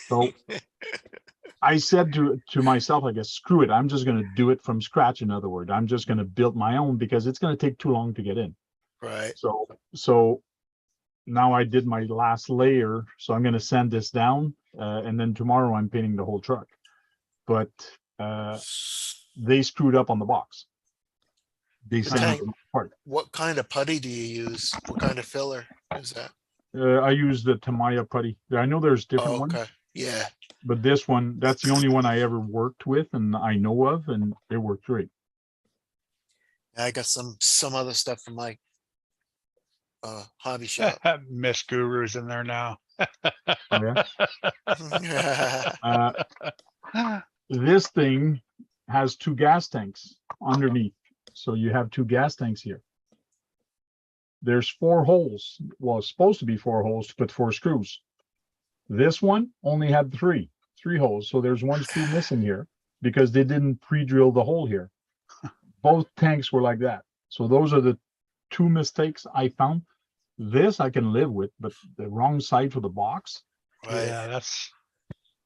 So I said to myself, I guess, screw it. I'm just going to do it from scratch. In other words, I'm just going to build my own because it's going to take too long to get in. Right. So now I did my last layer. So I'm going to sand this down. And then tomorrow I'm painting the whole truck. But they screwed up on the box. They sent Okay. it apart. What kind of putty do you use? What kind of filler is that? I use the Tamiya putty. I know there's different Oh, ones. okay. Yeah. But this one, that's the only one I ever worked with and I know of, and it worked great. I got some other stuff from my hobby shop. Miss Guru's in there now. Oh, yeah? This thing has 2 gas tanks underneath. So you have 2 gas tanks here. There's 4 holes. Well, it's supposed to be 4 holes to put 4 screws. This one only had 3 holes. So there's 1 screw missing here because they didn't pre-drill the hole here. Both tanks were like that. So those are the 2 mistakes I found. This I can live with, but the wrong side for the box. Right. Yeah,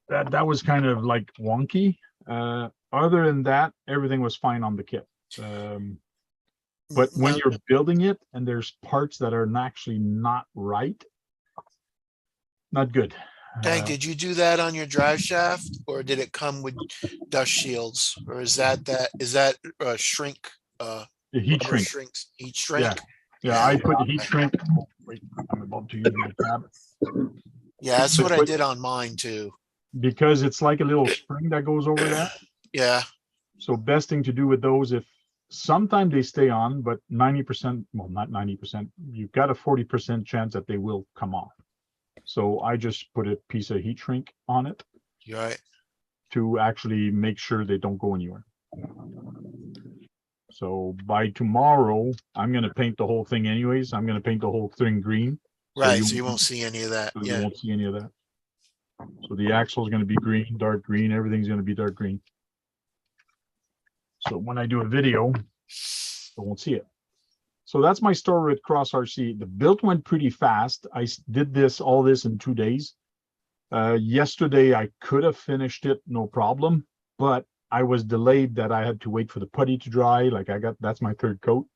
that was kind of like wonky. Other than that, everything was fine on the kit. But when you're building it and there's parts that are actually not right, not good. Tank, did you do that on your drive shaft, or did it come with dust shields, or is that shrink? The heat Rubber shrink. shrinks, heat shrink. Yeah, I put the heat shrink. Wait, I'm about to use my tab. Yeah, that's what I did on mine too. Because it's like a little spring that goes over that. Yeah. So best thing to do with those, if sometimes they stay on, but 90%, well, not 90%, you've got a 40% chance that they will come off. So I just put a piece of heat shrink on it. You're right. To actually make sure they don't go anywhere. So by tomorrow, I'm going to paint the whole thing anyways. I'm going to paint the whole thing green. Right, so you won't see any of that. So Yeah. you won't see any of that. So the axle is going to be green, dark green. Everything's going to be dark green. So when I do a video, I won't see it. So that's my story with Cross RC. The build went pretty fast. I did all this in 2 days. Yesterday, I could have finished it, no problem, but I was delayed that I had to wait for the putty to dry. Like that's my 3rd coat.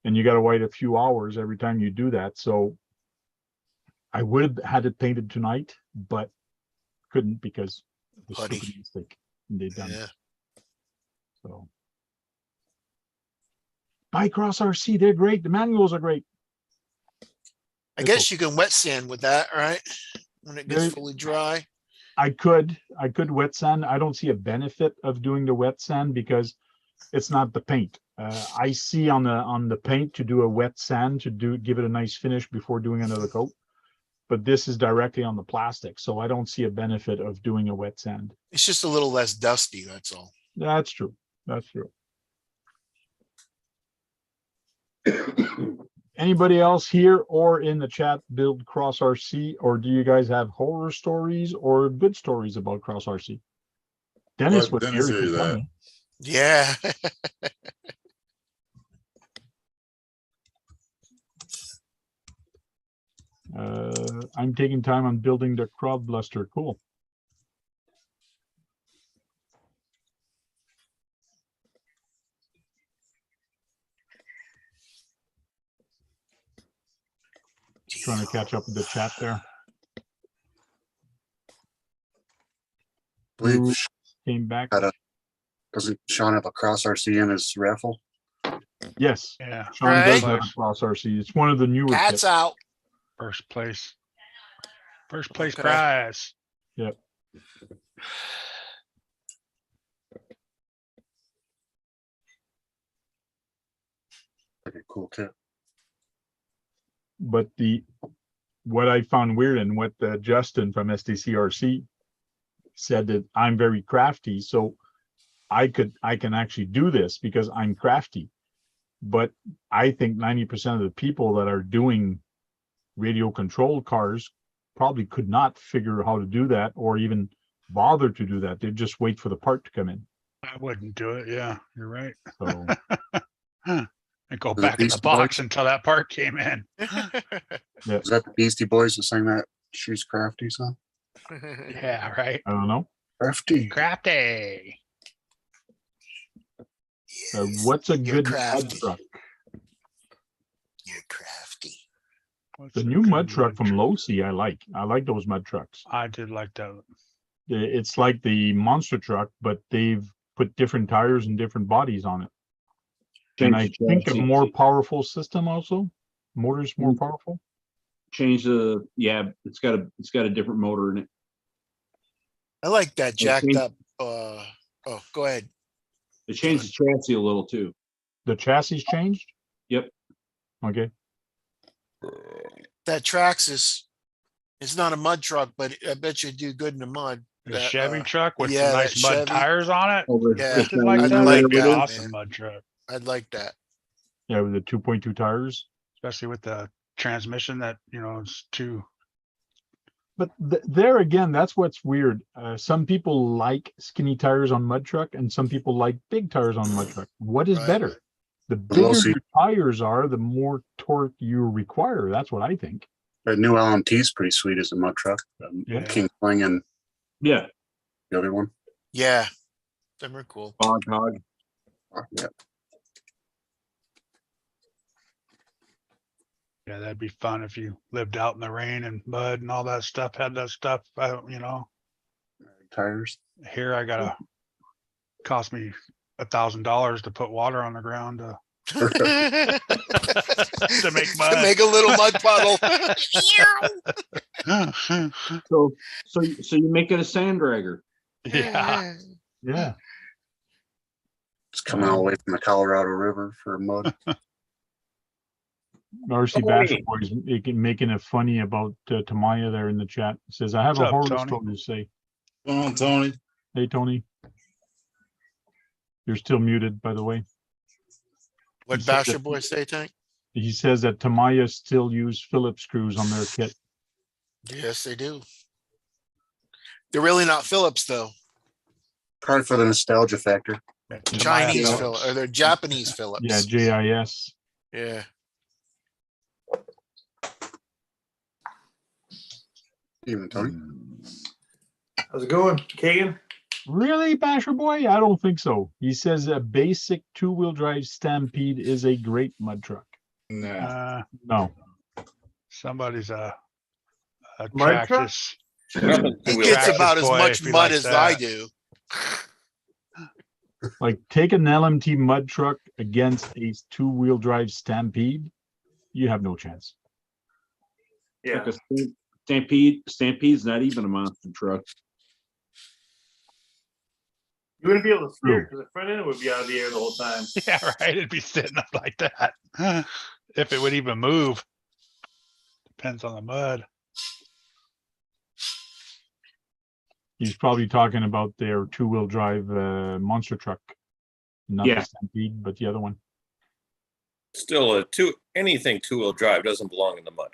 And you got to wait a few hours every time you do that. So I would have had it painted tonight, but couldn't because of the Putty. stupid mistake they done. Yeah. So buy Cross RC, they're great. The manuals are great. I guess you can wet sand with that, right? When it gets There- fully dry. I could wet sand. I don't see a benefit of doing the wet sand because it's not the paint. I see on the paint to do a wet sand to give it a nice finish before doing another coat. But this is directly on the plastic, so I don't see a benefit of doing a wet sand. It's just a little less dusty, that's all. That's true. That's true. Anybody else here or in the chat build Cross RC, or do you guys have horror stories or good stories about Cross RC? Dennis was Dennis here. hears He could tell that. me. Yeah. I'm taking time on building the crowd bluster. Cool. Trying to catch up with the chat there. believe Who came back? doesn't Sean have a Cross RC in his raffle? Yes, Yeah, Sean Right. does have a Cross RC. It's one of the newer Cat's kits. out. first place. First place Okay. prize. Yep. Like a cool kit. But what I found weird and what Justin from SDCRC said that I'm very crafty, so I can actually do this because I'm crafty. But I think 90% of the people that are doing radio controlled cars probably could not figure how to do that or even bother to do that. They'd just wait for the part to come in. I wouldn't do it. Yeah, you're right. So And go The back in the Beastie box Boys? until that part came in. Is that the Beastie Boys that sang that She's Crafty song? Yeah, right. I don't know. Crafty. Crafty. What's a You're good mud crafty. truck? You're crafty. What's The a new good mud truck from truck? Losi, I like. I like those mud trucks. I did like that. It's like the monster truck, but they've put different tires and different bodies on it. And I Change the think a chassis. more powerful system also. Motor's more Mm. powerful. Change the, yeah, it's got a different motor in it. I like that jacked Okay. up. Oh, go ahead. It changed the chassis a little too. The chassis changed? Yep. Okay. That Traxxas is not a mud truck, but I bet you do good in the mud. The That, Chevy truck with yeah, some nice that mud Chevy. tires on it. Over Yeah, I did like I'd that. like That'd be an that, awesome man. mud truck, I'd like that. Yeah, with the 2.2 tires. especially with the transmission that, you know, it's too. But there again, that's what's weird. Some people like skinny tires on mud truck, and some people like big tires on mud truck. What is Right. better? The We'll bigger see. your tires are, the more torque you require. That's what I think. That new LMT is pretty sweet as a mud truck. Yeah. King Sling and Yeah. the other one. Yeah. Them are cool. Bog hog. Yeah. Yeah, that'd be fun if you lived out in the rain and mud and all that stuff, had that stuff, you know. Tires. Here I gotta cost me $1,000 to put water on the ground to make To mud. make a little mud puddle. So you make it a sand dragger. Yeah, Yeah. It's coming all the way from the Colorado River for mud. RC Oh, Basher wait. Boys making it funny about Tamaya there in the chat. It says, I have What's a up, horror Tony? story to say. Come on, Tony. Hey, Tony. You're still muted, by the way. What He said Basher that- Boy say, Tank? He says that Tamaya still use Phillips screws on their kit. Yes, they do. They're really not Phillips though. Probably for the nostalgia factor. Chinese Yeah. Phillips, or they're Japanese Phillips. Yeah, JIS. Yeah. Even Tony. How's it going, Kagan? Really, Basher Boy? I don't think so. He says a basic two-wheel drive Stampede is a great mud truck. Nah. No. somebody's a Mud truck? Traxxas. Nothing He two-wheel gets drive. about as boy, much if he mud likes as I that. do. Like, take an LMT mud truck against a two-wheel drive Stampede, you have no chance. Yeah. Like a Stampede's not even a monster truck. You wouldn't be able to steer because the front end would be out of the air the whole time. Yeah, right. It'd be sitting up like that. If it would even move. Depends on the mud. He's probably talking about their two-wheel drive monster truck. Not Yeah. the Stampede, but the other one. Still, anything two-wheel drive doesn't belong in the mud.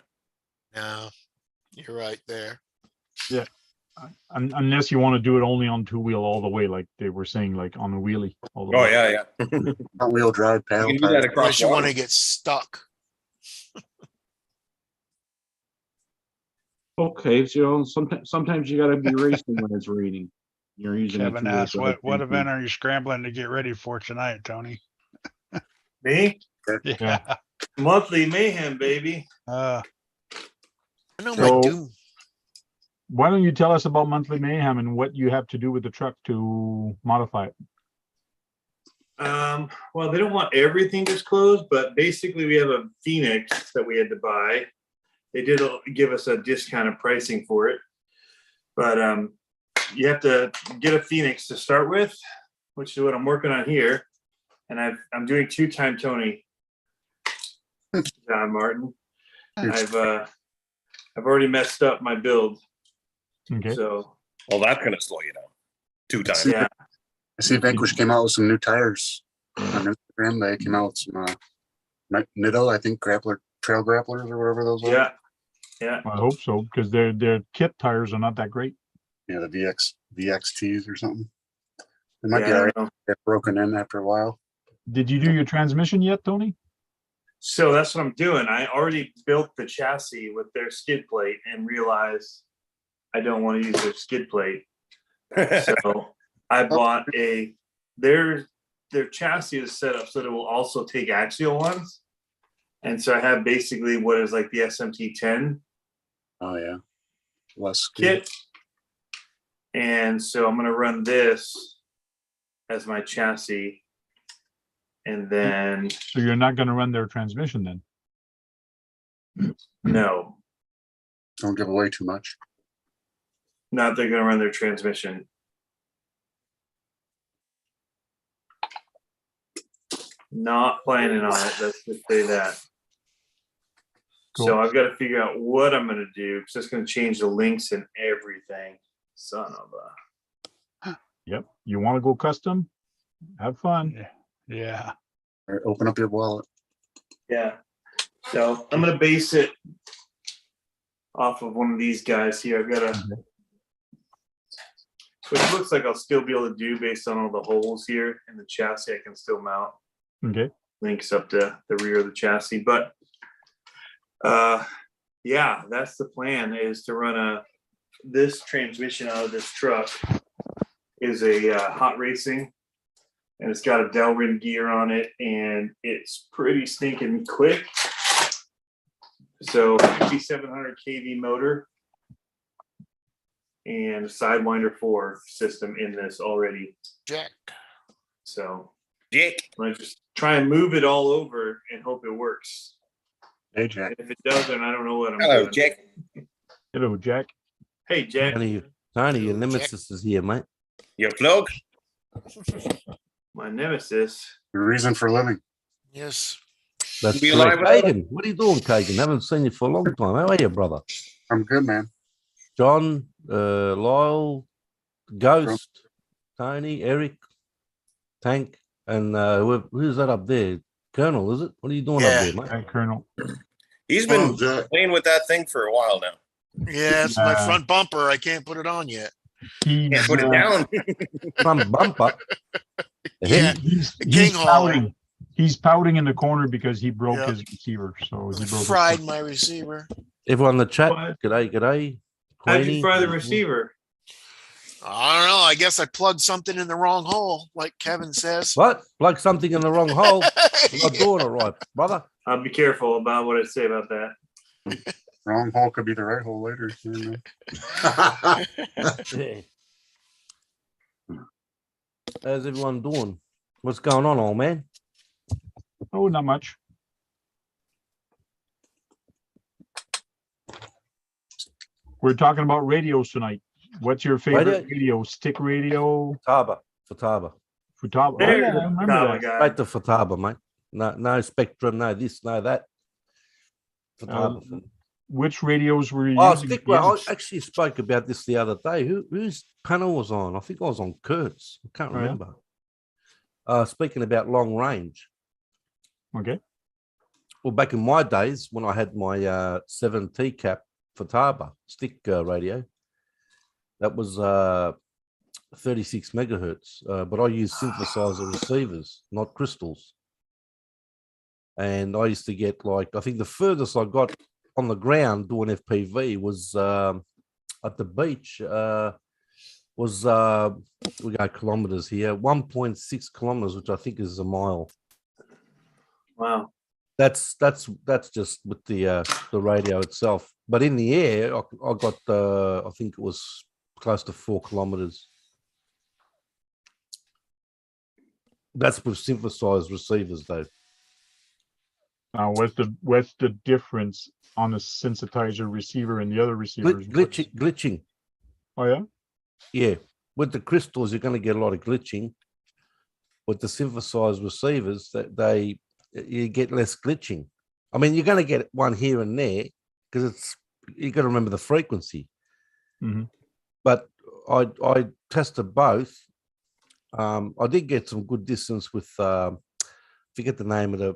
No, you're right there. Unless you want to do it only on two-wheel all the way, like they were saying, like on a wheelie all the Oh, way. yeah. Front wheel drive You paddle can do that tires. across Unless you want water. to get stuck. Okay, so sometimes you gotta be racing when it's raining. You're using a Kevin two-wheel asked, drive what Stampede. event are you scrambling to get ready for tonight, Tony? Me? Yeah. Monthly mayhem, baby. I know So- my doom. Why don't you tell us about Monthly Mayhem and what you have to do with the truck to modify it? Well, they don't want everything disclosed, but basically we have a Phoenix that we had to buy. They did give us a discounted pricing for it, but you have to get a Phoenix to start with, which is what I'm working on here. And I'm doing two-time Tony, John Martin. I've already messed up my build. Okay. So Well, that's going to slow you down 2 times. Yeah. I see Vanquish came out with some new tires on Instagram. They came out with some Nitto, I think, trail grapplers or whatever those are. Yeah. Yeah. I hope so, because their kit tires are not that great. Yeah, the VXTs or something. They might Yeah, be I all don't right. know. Get broken in after a while. Did you do your transmission yet, Tony? So that's what I'm doing. I already built the chassis with their skid plate and realized I don't want to use their skid plate. So I bought their chassis is set up so that it will also take axial ones. And so I have basically what is like the SMT10 Oh yeah. Less kit. And so I'm going to run this as my chassis. And then, So you're not going to run their transmission then? no, Don't give away too much. not they're going to run their transmission. Not planning on it. Let's just say that. Cool. So I've got to figure out what I'm going to do because it's going to change the links and everything. Son of a. Yep. You want to go custom? Have fun. Yeah. All right, open up your wallet. Yeah. So I'm going to base it off of one of these guys here. I've got a, which looks like I'll still be able to do based on all the holes here in the chassis. I can still mount Okay. links up to the rear of the chassis. But yeah, that's the plan, is to run this transmission out of this truck is a hot racing, and it's got a Delrin gear on it, and it's pretty stinking quick. So 5700 kV motor and Sidewinder 4 system in this already. Jack. So Jack. I'm gonna just try and move it all over and hope it works. Hey Jack. If it doesn't, I don't know what I'm Hello, doing. Jack. Hello, Jack. Hey, Jack. Tony, your nemesis is here, mate. You flog? My nemesis. The reason for living. Yes. That's Be correct. alive, Kagan, what are you doing, Kagan? Haven't seen you for a long time. How are you, brother? I'm good, man. John, Lyle, Ghost, Tony, Eric, Tank, and who's that up there? Colonel, is it? What are you doing Yeah. up there, mate? Hi, Colonel. He's been Oh, Jack. playing with that thing for a while now. Yeah, it's my front bumper. I can't put it on yet. He's, Can't put it down. Front bumper. Yeah. he's King hauler. pouting. He's pouting in the corner because he broke Yep. his receiver. So he broke Fried his my receiver. Everyone in the chat, What? g'day. How'd you Queenie. fry the receiver? I don't know. I guess I plugged something in the wrong hole, like Kevin says. What? Plug something in the wrong hole. You're not doing it right, brother. I'll be careful about what I say about that. Wrong hole could be the right hole later. You know. Yeah. How's everyone doing? What's going on, old man? Oh, not much. We're talking about radios tonight. What's your favorite radio? Stick radio? Futaba. Futaba. Oh, There yeah, you I go, remember that. guy. Right to Futaba, mate. No Spectrum, no this, no that. Futaba. Which radios were you Oh, using? stick. Well, I actually spoke about this the other day. Whose panel was on? I think I was on Kurt's. I can't Oh, yeah? remember. Speaking about long range. Okay. Well, back in my days when I had my 7T cap Futaba stick radio, that was 36 megahertz, but I used synthesizer receivers, not crystals. And I used to get like, I think the furthest I got on the ground doing FPV was at the beach, was we go kilometers here, 1.6 kilometers, which I think is a mile. Wow. That's just with the radio itself. But in the air, I got I think it was close to 4 kilometers. That's with synthesized receivers, though. Now, what's the difference on the sensitizer receiver and the other receivers? Glitching. Oh yeah. Yeah, with the crystals, you're going to get a lot of glitching. With the synthesized receivers, that you get less glitching. I mean, you're going to get one here and there because you got to remember the frequency. Mhm. But I tested both. I did get some good distance with forget the name of it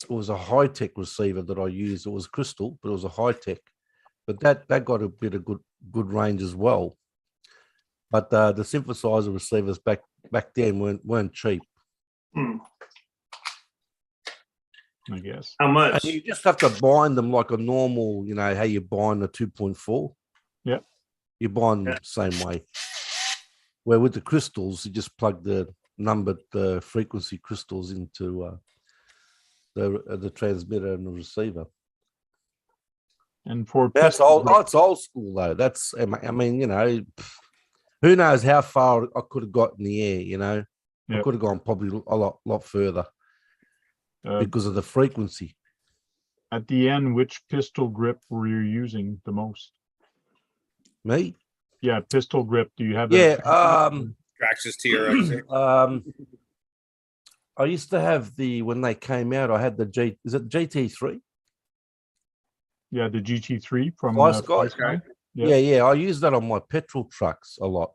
was a high-tech receiver that I used. It was crystal, but it was a high-tech. But that got a bit of good range as well. But the synthesizer receivers back then weren't cheap. I guess. How much? And you just have to bind them like a normal, you know, how you bind the 2.4. Yeah. You bind them the same way. Where with the crystals, you just plug the numbered frequency crystals into the transmitter and the receiver. And for That's old. Oh, it's old school though. That's I mean, you know, who knows how far I could have got in the air. You know, I could have gone probably a lot further because of the frequency. At the end, which pistol grip were you using the most? Me? Yeah, pistol grip. Do you have? Yeah. Traxxas TRX. I used to have when they came out. I had the is it GT3? Yeah, the GT3 from Fly Sky. Yeah. I use that on my petrol trucks a lot.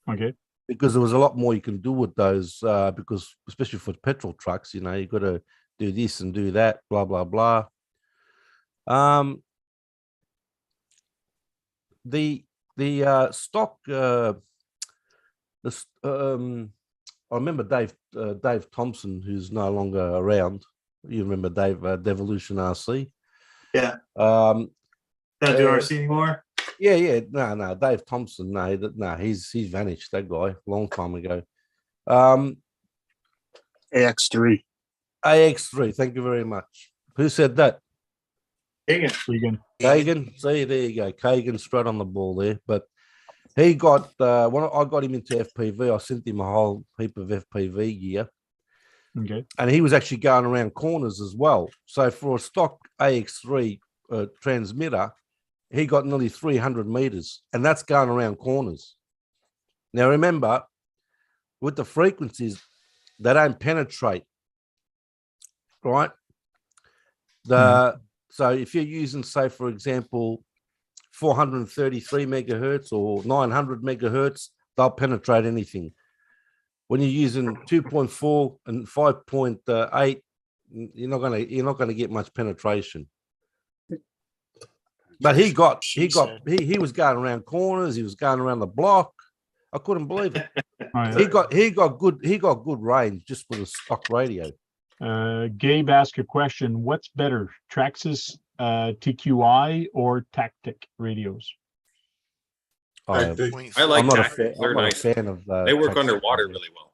Okay. Because there was a lot more you can do with those. Because especially for petrol trucks, you know, you got to do this and do that, blah blah blah. The stock. I remember Dave Thompson, who's no longer around. You remember Dave Devolution RC? Yeah. Not do RC anymore? Yeah. No. Dave Thompson. No. He's vanished. That guy, long time ago. AX3. AX3. Thank you very much. Who said that? Kagan. See, there you go. Kagan straight on the ball there. But he got when I got him into FPV, I sent him a whole heap of FPV gear. Okay. And he was actually going around corners as well. So for a stock AX3 transmitter, he got nearly 300 meters, and that's going around corners. Now remember, with the frequencies, they don't penetrate, right? So if you're using, say, for example, 433 megahertz or 900 megahertz, they'll penetrate anything. When you're using 2.4 and 5.8, you're not gonna get much penetration. But he was going around corners. He was going around the block. I couldn't believe it. He got good range just with a stock radio. Gabe asked a question: what's better, Traxxas TQI or Tactic radios? I like Tactic. They're nice. Fan of, they work underwater really well.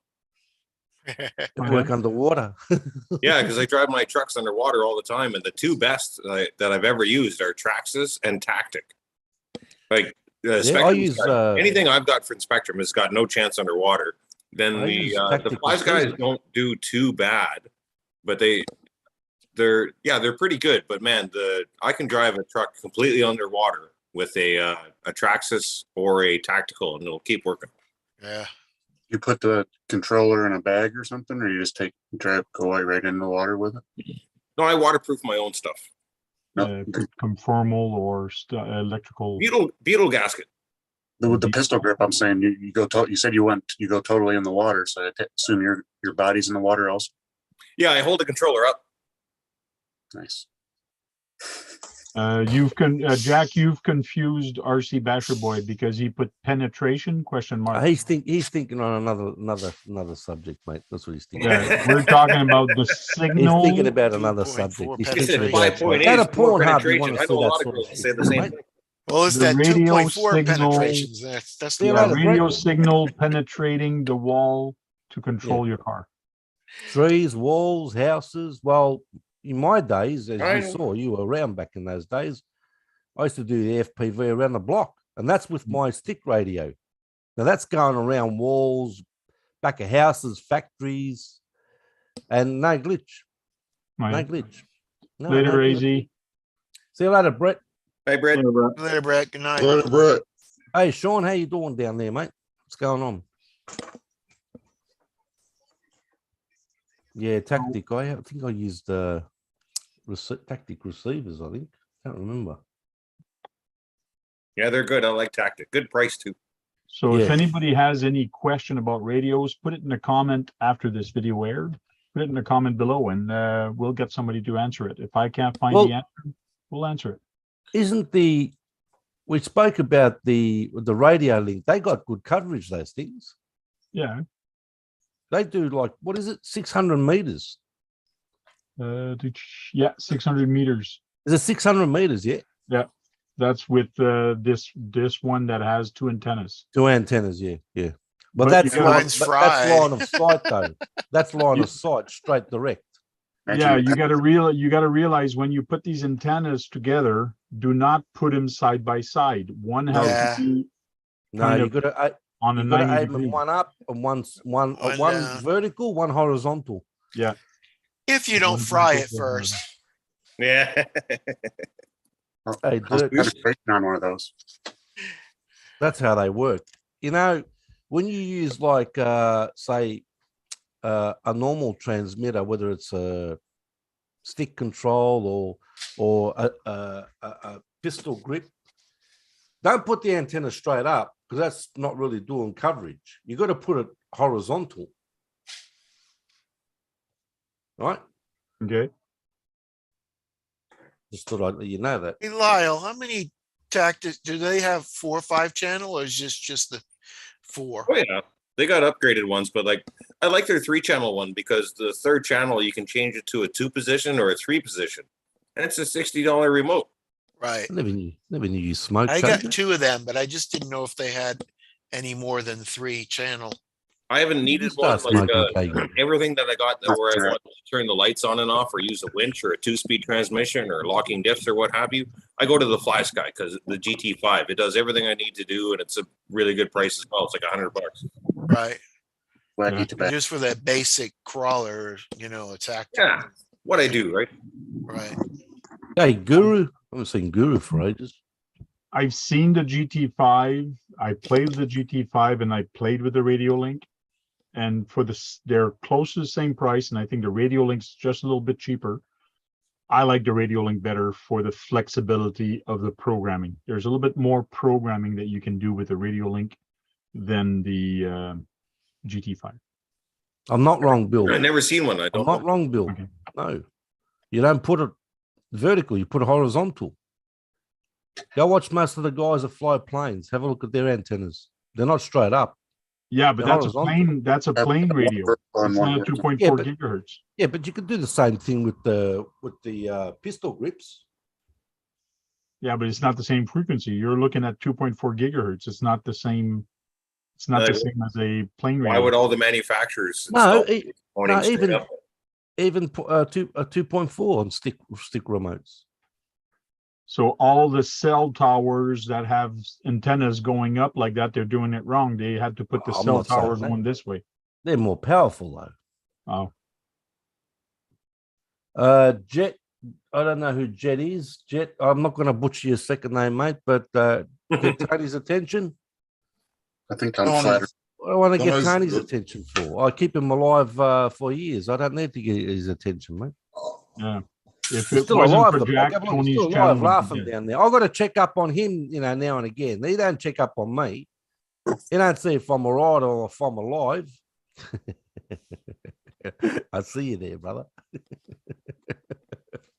They work underwater. Yeah, because I drive my trucks underwater all the time, and the two best that I've ever used are Traxxas and Tactic. Like anything I've got for Spectrum has got no chance underwater. Then the Fly Guys don't do too bad, but they're pretty good. But man, I can drive a truck completely underwater with a Traxxas or a Tactical, and it'll keep working. Yeah. You put the controller in a bag or something, or you just go right in the water with it? No, I waterproof my own stuff. Conformal or electrical. Beetle gasket. With the pistol grip, I'm saying you go. You said you go totally in the water, so I assume your body's in the water also. Yeah, I hold the controller up. Nice. Jack, you've confused RC Basher Boy because he put penetration ? He's thinking on another subject, mate. That's what he's thinking. Yeah, we're talking about the signal. He's thinking about another subject. He's thinking about 5.8 penetration. I know a lot of girls say the same thing. Well, it's that 2.4 penetrations. That's the radio signal penetrating the wall to control your car. Trees, walls, houses. Well, in my days, as you saw, you were around back in those days. I used to do the FPV around the block, and that's with my stick radio. Now that's going around walls, back of houses, factories, and no glitch. Right. No glitch. No, later, AZ. See you later, Brett. Hey, Brett. Later, Brett. Good night. Later, Brett. Hey, Sean, how you doing down there, mate? What's going on? Yeah, Tactic. I think I used Tactic receivers. I can't remember. Yeah, they're good. I like Tactic. Good price too. So if Yeah. anybody has any question about radios, put it in a comment after this video aired. Put it in a comment below, and we'll get somebody to answer it. If I can't find the answer, we'll answer it. Isn't we spoke about the radio link? They got good coverage, those things. Yeah. They do like, what is it, 600 meters? Yeah, 600 meters. Is it 600 meters? Yeah. Yeah, that's with this one that has 2 antennas. 2 antennas. Yeah, yeah. But But you that's gotta- that's line of sight though. That's line You- of sight, straight direct. Yeah, you got to realize when you put these antennas together, do not put them side by side. One has Yeah. to be No, kind you of got to on a you got to 90 aim them degree. one up and one One down. vertical, one horizontal. Yeah. If you don't One fry it vertical, first. Yeah. Hey, Dirk, On one of those. that's how they work. You know, when you use like say a normal transmitter, whether it's a stick control or a pistol grip, don't put the antenna straight up because that's not really doing coverage. You got to put it horizontal, right? Okay. Just thought I'd let you know that. Hey, Lyle, how many tactics do they have? 4 or 5 channel, or is just the 4? Oh yeah, they got upgraded ones, but like I like their 3-channel one because the 3rd channel you can change it to a 2 position or a 3 position, and it's a $60 remote. Right. Never knew you smoked. I got Traxxas. 2 of them, but I just didn't know if they had any more than 3 channel. I haven't needed Start one like smoking cake. everything that I got that where I want to turn the lights on and off or use a winch or a 2-speed transmission or locking diffs or what have you. I go to the Flash Guy because the GT5, it does everything I need to do and it's a really good price as well. It's like $100. Right. Wacky Yeah. tobacco. Just for that basic crawler, attack. Yeah, what I do, right? Right. Hey, Guru. I haven't seen Guru for ages. I've seen the GT5. I played with the GT5 and I played with the Radio Link. And for they're close to the same price. And I think the Radio Link's just a little bit cheaper. I like the Radio Link better for the flexibility of the programming. There's a little bit more programming that you can do with the Radio Link than the GT5. I'm not wrong, Bill. I've never seen one. I I'm don't not know. wrong, Bill. Okay. No, you don't put it vertical. You put it horizontal. Go watch most of the guys that fly planes. Have a look at their antennas. They're not straight up. Yeah, but They're that's a plane. That's a plane radio. On It's one not a vertical. 2.4 Yeah, but- gigahertz. Yeah, but you could do the same thing with the pistol grips. Yeah, but it's not the same frequency. You're looking at 2.4 gigahertz. It's not the same. It's not the Uh, same as a plane radio. Why would all the manufacturers No, install pointing straight even up? even 2.4 on stick remotes. So all the cell towers that have antennas going up like that, they're doing it wrong. They had to put the I'm cell not saying tower that. going this way. They're more powerful though. Jet. I don't know who Jet is. Jet. I'm not going to butcher your second name, mate. But get Tony's attention. I think I'm Oh, no. flattered. What do I want to get Tony's- Tony's attention for? I keep him alive for years. I don't need to get his attention, mate. Yeah. If He's it still wasn't alive. for The Jack, bloke. He's Tony's still channel alive, would be laughing dead. down there. I got to check up on him, now and again. He don't check up on me. He don't see if I'm alright or if I'm alive. I see you there, brother.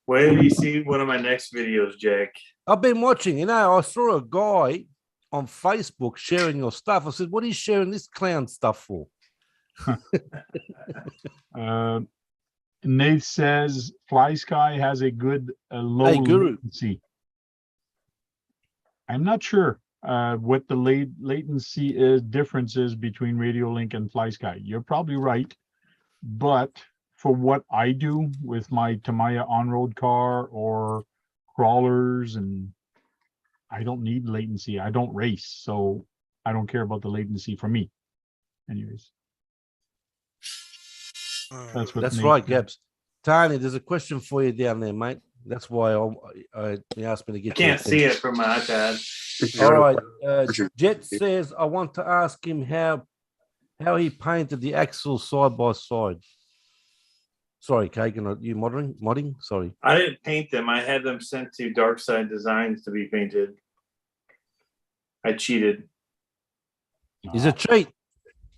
Wait till you see one of my next videos, Jack. I've been watching. I saw a guy on Facebook sharing your stuff. I said, "What are you sharing this clown stuff for?" Nate says Fly Sky has a good low Hey, Guru. latency. I'm not sure what the latency difference is between Radio Link and Fly Sky. You're probably right, but for what I do with my Tamiya on-road car or crawlers, and I don't need latency. I don't race, so I don't care about the latency for me. Anyways, that's what. That's Nate right, said. Gabs. Tony, there's a question for you down there, mate. That's why you asked me to I get. can't see it from my iPad. All right. Jet says I want to ask him how he painted the axle side by side. Sorry, Kagan, are you modding? Sorry. I didn't paint them. I had them sent to Dark Side Designs to be painted. I cheated. He's a cheat.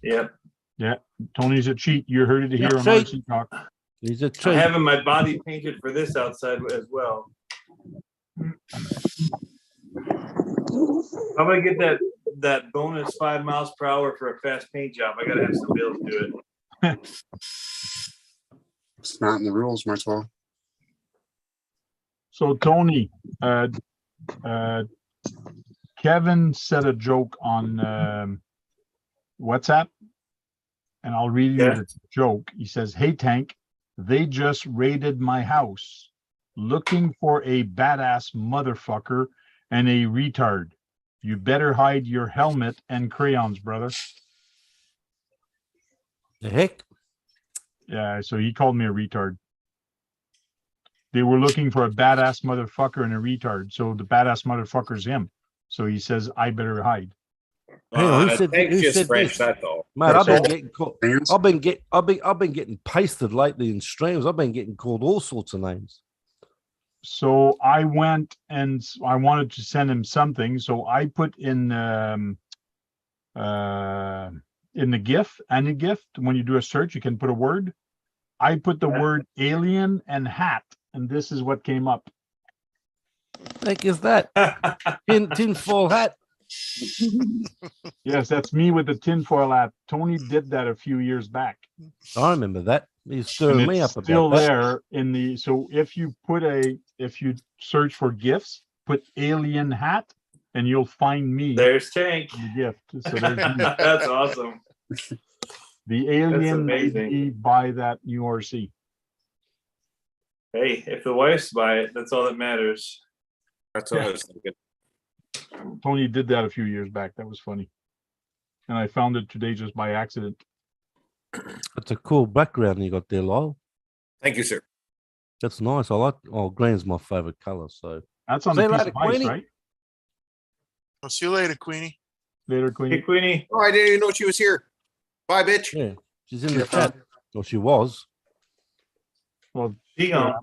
Yep. Yeah, Tony's a cheat. You heard it here on cheat. RC Talk. He's a I'm cheat. having my body painted for this outside as well. I'm gonna get that bonus 5 miles per hour for a fast paint job. I gotta have somebody else do it. It's not in the rules, might as well. So Tony, Kevin said a joke on WhatsApp, and I'll read you the joke. He says, "Hey Tank, they just raided my house, looking for a badass motherfucker and a retard. You better hide your helmet and crayons, brother." The heck? Yeah, so he called me a retard. They were looking for a badass motherfucker and a retard. So the badass motherfucker's him. So he says, I better hide. Hang on, who said French, this? that's all. Mate, I've been getting called. Hands? I've been getting pasted lately in streams. I've been getting called all sorts of names. So I went and I wanted to send him something. So I put in the GIF, any GIF, when you do a search, you can put a word. I put the word alien and hat, and this is what came up. Heck is that? Tinfoil hat. Yes, that's me with the tinfoil hat. Tony did that a few years back. I remember that. He's And stirring me it's up still about that. there in the, so if you search for GIFs, put alien hat, and you'll find me. There's Tank. in the gift. So there's me. That's awesome. The alien made amazing. me buy that new RC. Hey, if the wife's by it, that's all that matters. That's what I was thinking. Tony did that a few years back. That was funny. And I found it today just by accident. That's a cool background you got there, Lyle. Thank you, sir. That's nice. I like. Oh, green's my favorite color. So That's on Say the piece later, of ice, Queenie. right? I'll see you later, Queenie. Later, Hey, Queenie. Queenie. Oh, I didn't even know she was here. Bye, bitch. yeah, she's in the chat. Or she was. Well, She gone.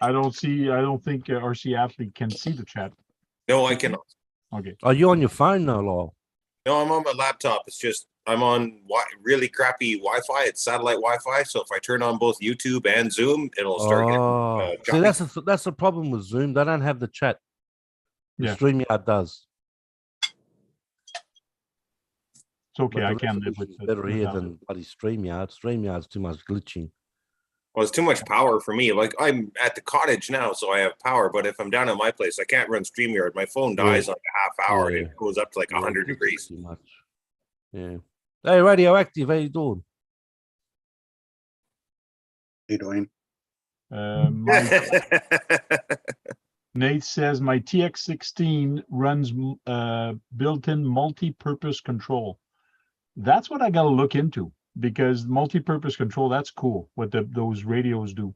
I don't think RC Athlete can see the chat. No, I cannot. Okay. Are you on your phone now, Lyle? No, I'm on my laptop. It's just I'm on really crappy Wi-Fi. It's satellite Wi-Fi. So if I turn on both YouTube and Zoom, it'll start getting. See, that's the problem with Zoom. They don't have the chat. The Yeah. StreamYard does. It's okay. But I the can live resolution's with it. better here without than it. bloody StreamYard. StreamYard's too much glitching. Well, it's too much power for me. Like I'm at the cottage now, so I have power. But if I'm down at my place, I can't run StreamYard. My phone dies like a half hour. Yeah. It goes up to like Yeah, 100 it glitches degrees. Too much. Yeah. Hey, Radioactive, how you doing? Hey, Dwayne. Nate says my TX16 runs built-in multi-purpose control. That's what I got to look into, because multi-purpose control, that's cool what those radios do.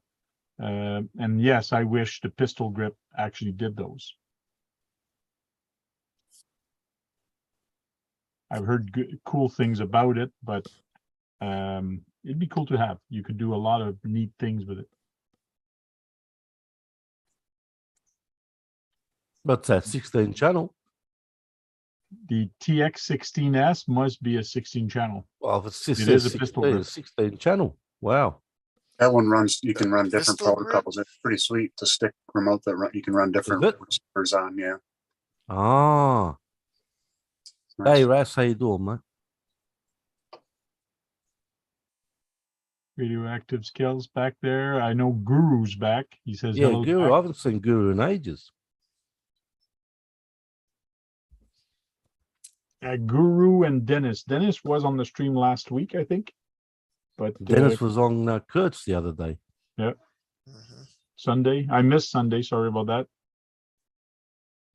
And yes, I wish the pistol grip actually did those. I've heard cool things about it, but it'd be cool to have. You could do a lot of neat things with it. What's that? 16 channel. The TX16S must be a 16 channel. Well, if it's just It says is a pistol 16, grip. it's 16 channel. Wow. That one runs, you can run different Pistol power grip? couples. It's pretty sweet. The stick remote that you can run different it? receivers on. Yeah. Ah. Nice. Hey, Ras, how you doing, mate? Radioactive skills back there. I know Guru's back. He says Yeah, hello. Guru. I Jack. haven't seen Guru in ages. Guru and Dennis. Dennis was on the stream last week, I think. But Dennis was on Kurtz the other day. Sunday. I missed Sunday. Sorry about that.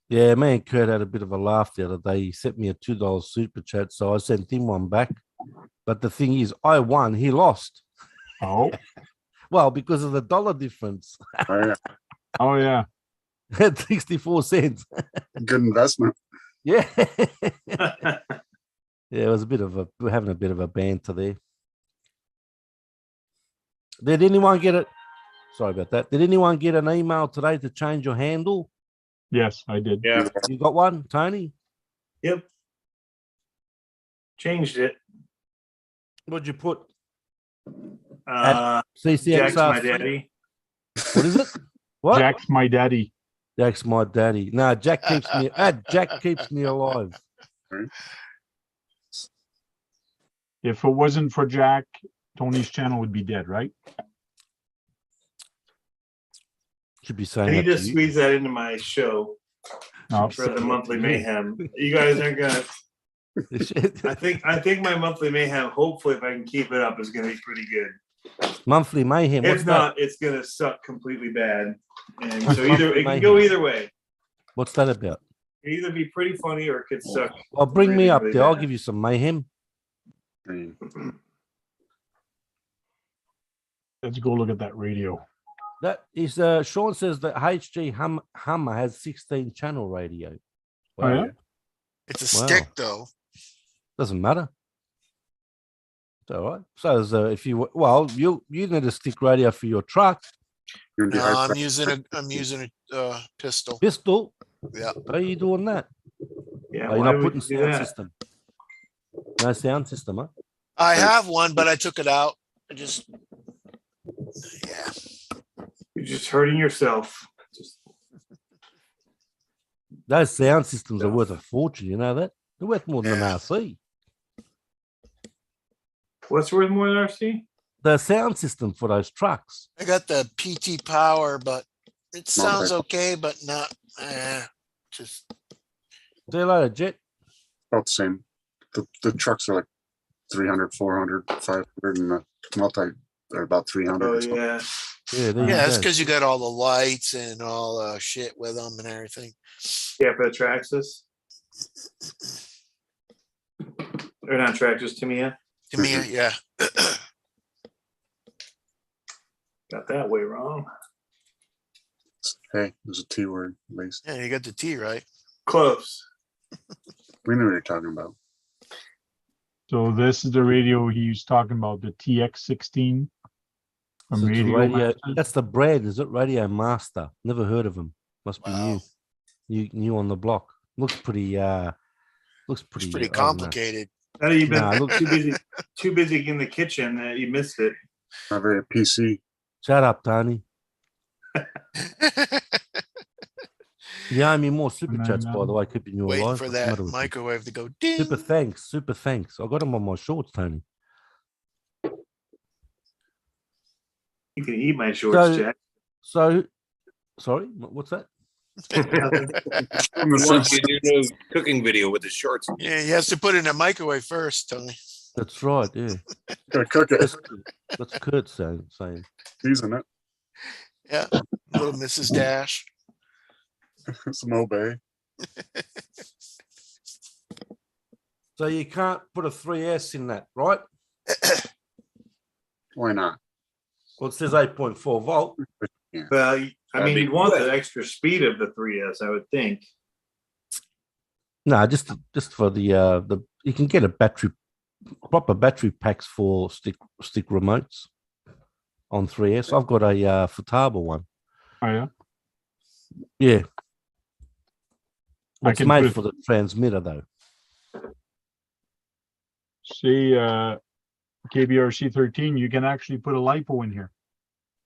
Yeah, me and Kurt had a bit of a laugh the other day. He sent me a $2 super chat, so I sent him one back. But the thing is, I won, he lost. Oh, Well, because of the dollar difference. Oh, yeah. oh yeah. At 64 cents. Good investment. Yeah. Yeah, it was we're having a bit of a banter there. Did anyone get it? Sorry about that. Did anyone get an email today to change your handle? Yes, I did. Yeah. You got one, Tony? Yep. Changed it. What'd you put? Jack's CCXR. my daddy. What is it? What? Jack's my daddy. Jack's my daddy. No, Jack keeps me. Jack keeps me alive. If it wasn't for Jack, Tony's channel would be dead, right? Should be saying Can you that to just you. squeeze that into my show No. for the monthly mayhem? You guys aren't gonna. I think my monthly mayhem, hopefully if I can keep it up, is gonna be pretty good. Monthly mayhem. What's If that? not, it's gonna suck completely bad. And so either it can go either way. What's that about? It can either be pretty funny or it could suck. Well, bring me really, up really there. I'll bad. give you some mayhem. Let's go look at that radio. That is Sean says that HG Hummer has 16 channel radio. Oh, yeah? It's a Wow. stick though. Doesn't matter. It's all right. So if you you need a stick radio for your truck. You're gonna do No, high I'm using a pistol. Pistol. Yeah. How are you doing that? Yeah, Oh, you're why not would putting you do sound that? system. No sound system, huh? I have one, but I took it out. I just, yeah. You're just hurting yourself. Just Those sound systems are worth a fortune. You know that? They're worth more than an Yeah. RC. what's worth more than RC? The sound system for those trucks. I got the PT Power, but it sounds Okay. okay, but not, just, See you later, Jet. about the same. The trucks are like 300, 400, 500, and the multi are about 300. Oh or something. yeah. Yeah, there yeah, you that's go. because you got all the lights and all shit with them and everything. Yeah, for the Traxxas. Or not Traxxas, Tamiya. To me, yeah. Got that way wrong. Hey, there's a T word at least. Yeah, you got the T right. Close. We know what you're talking about. So this is the radio he's talking about, the TX16 from So it's Radio radio. Master. That's the brand, is it? Radio Master. Never heard of him. Must be Wow. new. New on the block. Looks pretty. Looks It's pretty. pretty I don't know. complicated. Now you've been Nah, look- too busy in the kitchen that you missed it. Not very PC. Shut up, Tony. You owe me more super chats, by the way, keeping you Waiting alive. for What's the that matter with you? microwave to go ding. Super thanks. Super thanks. I got them on my shorts, Tony. You can eat my shorts, So- Jack. So, sorry, what's that? He wants you to do a cooking video with his shorts. Yeah, he has to put it in a microwave first, Tony. That's right. Yeah, Gotta cook it. that's Kurt saying. Season it. Yeah, little Mrs. Dash. Some obey. So you can't put a 3S in that, right? Why not? Well, it says 8.4 volt. Well, I That'd mean, be you'd want good. the extra speed of the 3S, I would think. No, just for the you can get proper battery packs for stick remotes on 3S. I've got a Futaba one. Oh, yeah. Yeah. I It's can made put- for the transmitter though. See, KBRC 13, you can actually put a LiPo in here.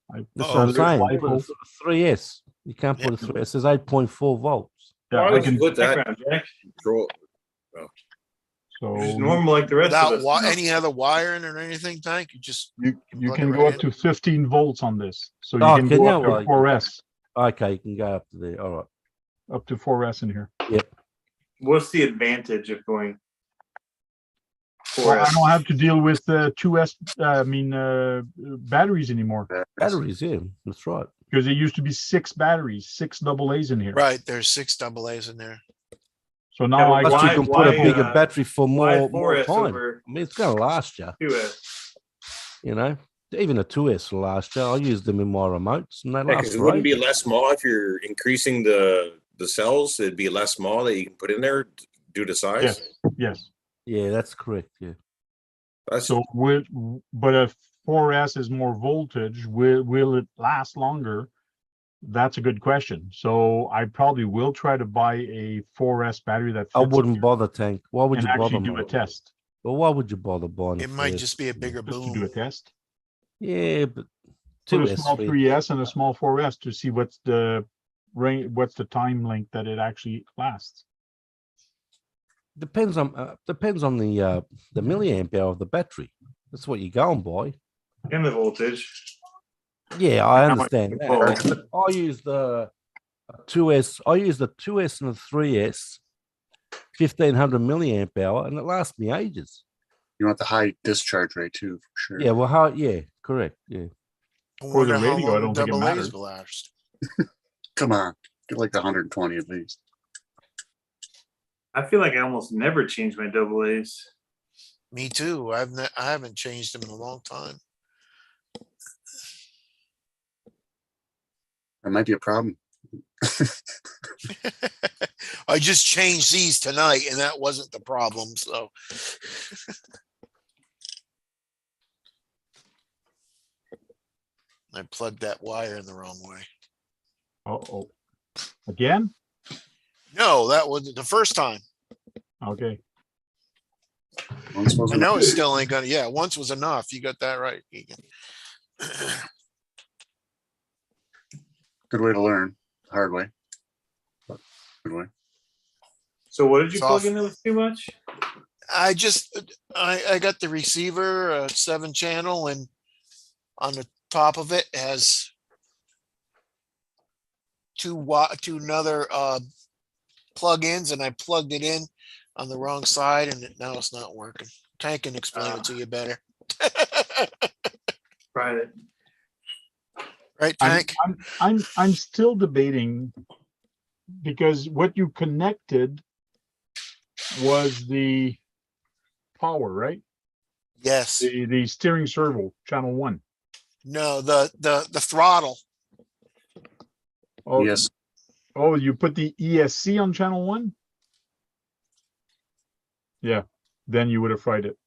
That's Oh, what I'm there's saying. LiPo. Put a 3S. You can't put a 3S. It says 8.4 volts. Yeah, Why I would you can, put that Background, Jack. control? Just so normal like the rest Without of us. any other wiring or anything, Tank? You just, you plug can it go right up to 15 volts on this. So you Oh, can can go you? up to Well, 4S, Okay, you can go up to there. All right. up to 4S in here. What's the advantage of going Well, I 4S? don't have to deal with 2S, batteries anymore, Batteries, yeah, that's right. because it used to be 6 batteries, 6 AA's in here. right, there's 6 AA's in there. So now I but Plus why- you can put a why, bigger uh, battery for Why more 4S time. over I mean, it's going to last you. 2S? You know, even a 2S will last you. I use them in my remotes, and they Yeah, last. because it for wouldn't be ages. less mall if you're increasing the cells. It'd be less mall that you can put in there due to size. Yes, yes. Yeah, that's correct. Yeah. That's So but if 4S is more voltage, will it last longer? That's a good question. So I probably will try to buy a 4S battery that I fits wouldn't bother, Tank. Why would and you bother? actually do a mate? test. Well, why would you bother buying? It might just be a bigger Just to do a boom. test. Yeah, but Put a 2S. small 3S and a small 4S to see what's the range, what's the time length that it actually lasts. Depends on the milliamp hour of the battery. That's what you're going by. And the voltage. Yeah, I How much understand control. that. But I use the 2S. I use the 2S and the 3S, 1500 milliamp hour, and it lasts me ages. You want the high discharge rate too, for sure. Yeah, well, how? Yeah, correct. Yeah. I For the wonder how radio, I long don't the think it double A's matters. will last. Come on, get like 120 at least. I feel like I almost never change my double A's. Me too. I haven't changed them in a long time. That might be a problem. I just changed these tonight, and that wasn't the problem. So I plugged that wire in the wrong way. Uh-oh. Again? No, that was the first time. Okay. Once I wasn't know it still ain't gonna. Yeah, once was enough. You got that right, Egan. good way to learn, hard way. But good way. So what did you Soft. plug into with too much? I got the receiver, 7-channel, and on the top of it has two another plug-ins, and I plugged it in on the wrong side, and now it's not working. Tank can explain it to you better. Tried it. Right, Tank? I'm still debating because what you connected was the power, right? Yes. The steering servo, channel 1. No, the throttle. Oh, Yes. Oh, you put the ESC on channel 1? Yeah, then you would have fried it.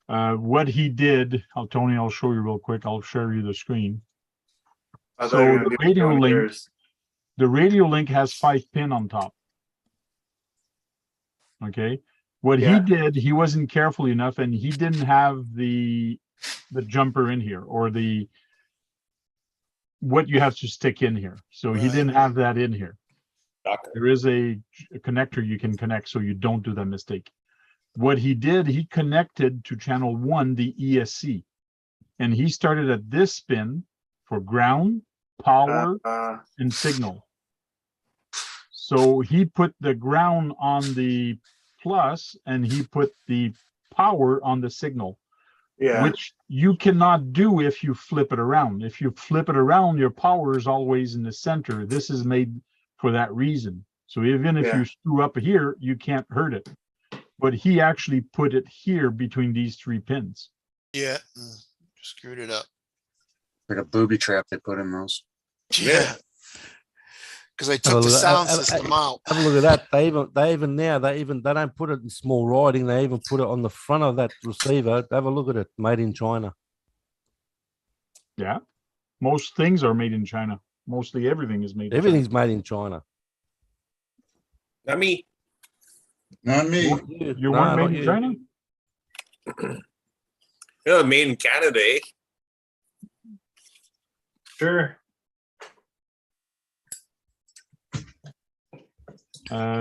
What he did, Tony, I'll show you real quick. I'll share you the screen. I So thought you were gonna the do radio link, yours. the radio link has 5 pin on top. Okay. What he Yeah. did, he wasn't careful enough, and he didn't have the jumper in here, or the what you have to stick in here. So he Right. didn't have that in here. Doctor. There is a connector you can connect so you don't do that mistake. What he did, he connected to channel 1 the ESC, and he started at this pin for ground, power, and signal. So he put the ground on the plus, and he put the power on the signal, Yeah. which you cannot do if you flip it around. If you flip it around, your power is always in the center. This is made for that reason. So even if Yeah. you screw up here, you can't hurt it. But he actually put it here between these 3 pins. Yeah. Screwed it up. Like a booby trap they put in those. Yeah. Because I took the sound system out. Have a look at that. They don't put it in small writing. They even put it on the front of that receiver. Have a look at it. Made in China. Yeah. Most things are made in China. Mostly everything is made in Everything's made in China. Not me. Not me. China. You weren't made in China? Yeah, made in Canada, eh? Sure.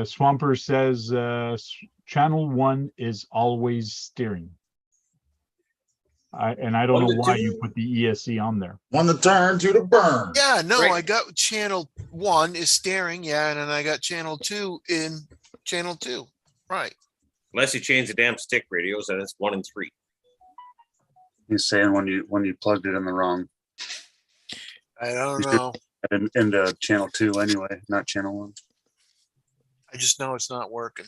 Swamper says channel 1 is always steering. I don't know why you put the ESC on there. One to turn, two to burn. Yeah, no, Right. I got channel 1 is steering, yeah, and then I got channel 2 in channel 2. Right. Unless you change the damn stick radios, then it's 1 and 3. He's saying when you plugged it in the wrong I don't You should- know. into channel 2 anyway, not channel 1. I just know it's not working.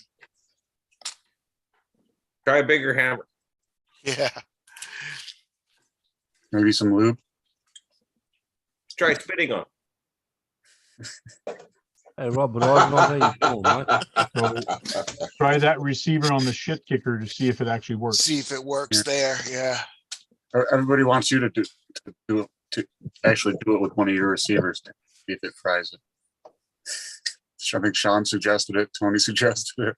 Try a bigger hammer. Yeah. Maybe some lube. Try spitting on. Hey, Robert, I know how you feel, mate. So try that receiver on the shit kicker to see if it actually works. See if it works there. Yeah. Everybody wants you to do it, to actually do it with one of your receivers to see if it fries it. I think Sean suggested it. Tony suggested it.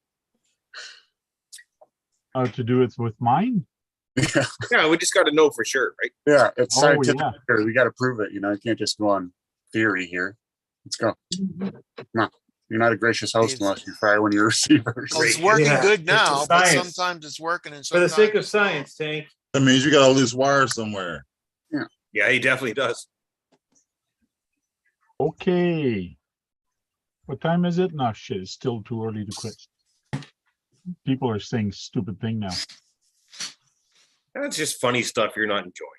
To do it with mine? Yeah, Yeah, we just got to know for sure, right? yeah, it's Oh, scientific. yeah. Here. We got to prove it. You know, you can't just go on theory here. Let's go. No, you're not a gracious host It's- unless you fry one of your receivers. Well, it's Great. working Yeah, good it's now, but science. sometimes it's working and For the sometimes sake of it's not. science, Tank. That means you got a loose wire somewhere. Yeah, he definitely does. Okay. What time is it? No, shit, it's still too early to quit. People are saying stupid thing now. That's just funny stuff you're not enjoying.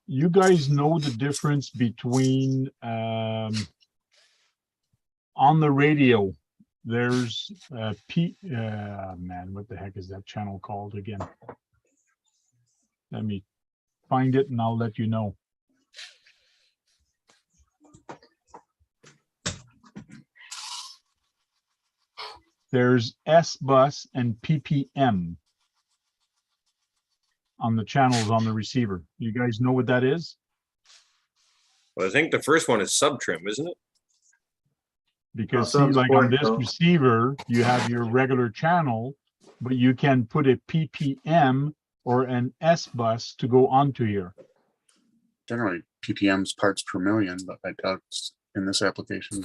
You guys know the difference between on the radio, there's man, what the heck is that channel called again? Let me find it and I'll let you know. There's S-bus and PPM on the channels on the receiver. You guys know what that is? Well, I think the first one is sub trim, isn't it? Because see, sounds like on important, this though. receiver, you have your regular channel, but you can put a PPM or an S-bus to go onto here. Generally, ppm's parts per million, but I doubt it's in this application.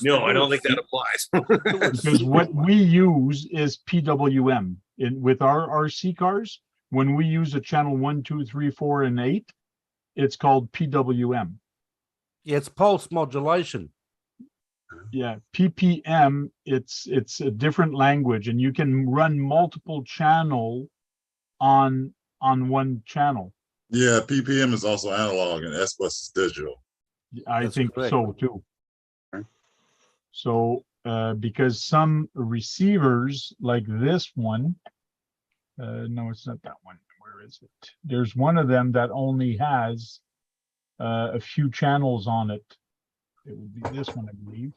No, I don't think that applies. Because what we use is PWM. With our RC cars, when we use a channel 1, 2, 3, 4, and 8, it's called PWM. Yeah, it's pulse modulation. Yeah, PPM, it's a different language, and you can run multiple channel on one channel. Yeah, PPM is also analog and S-bus is digital. I That's think correct. so too. Okay. So because some receivers like this one, no, it's not that one. Where is it? There's one of them that only has a few channels on it. It would be this one, I believe.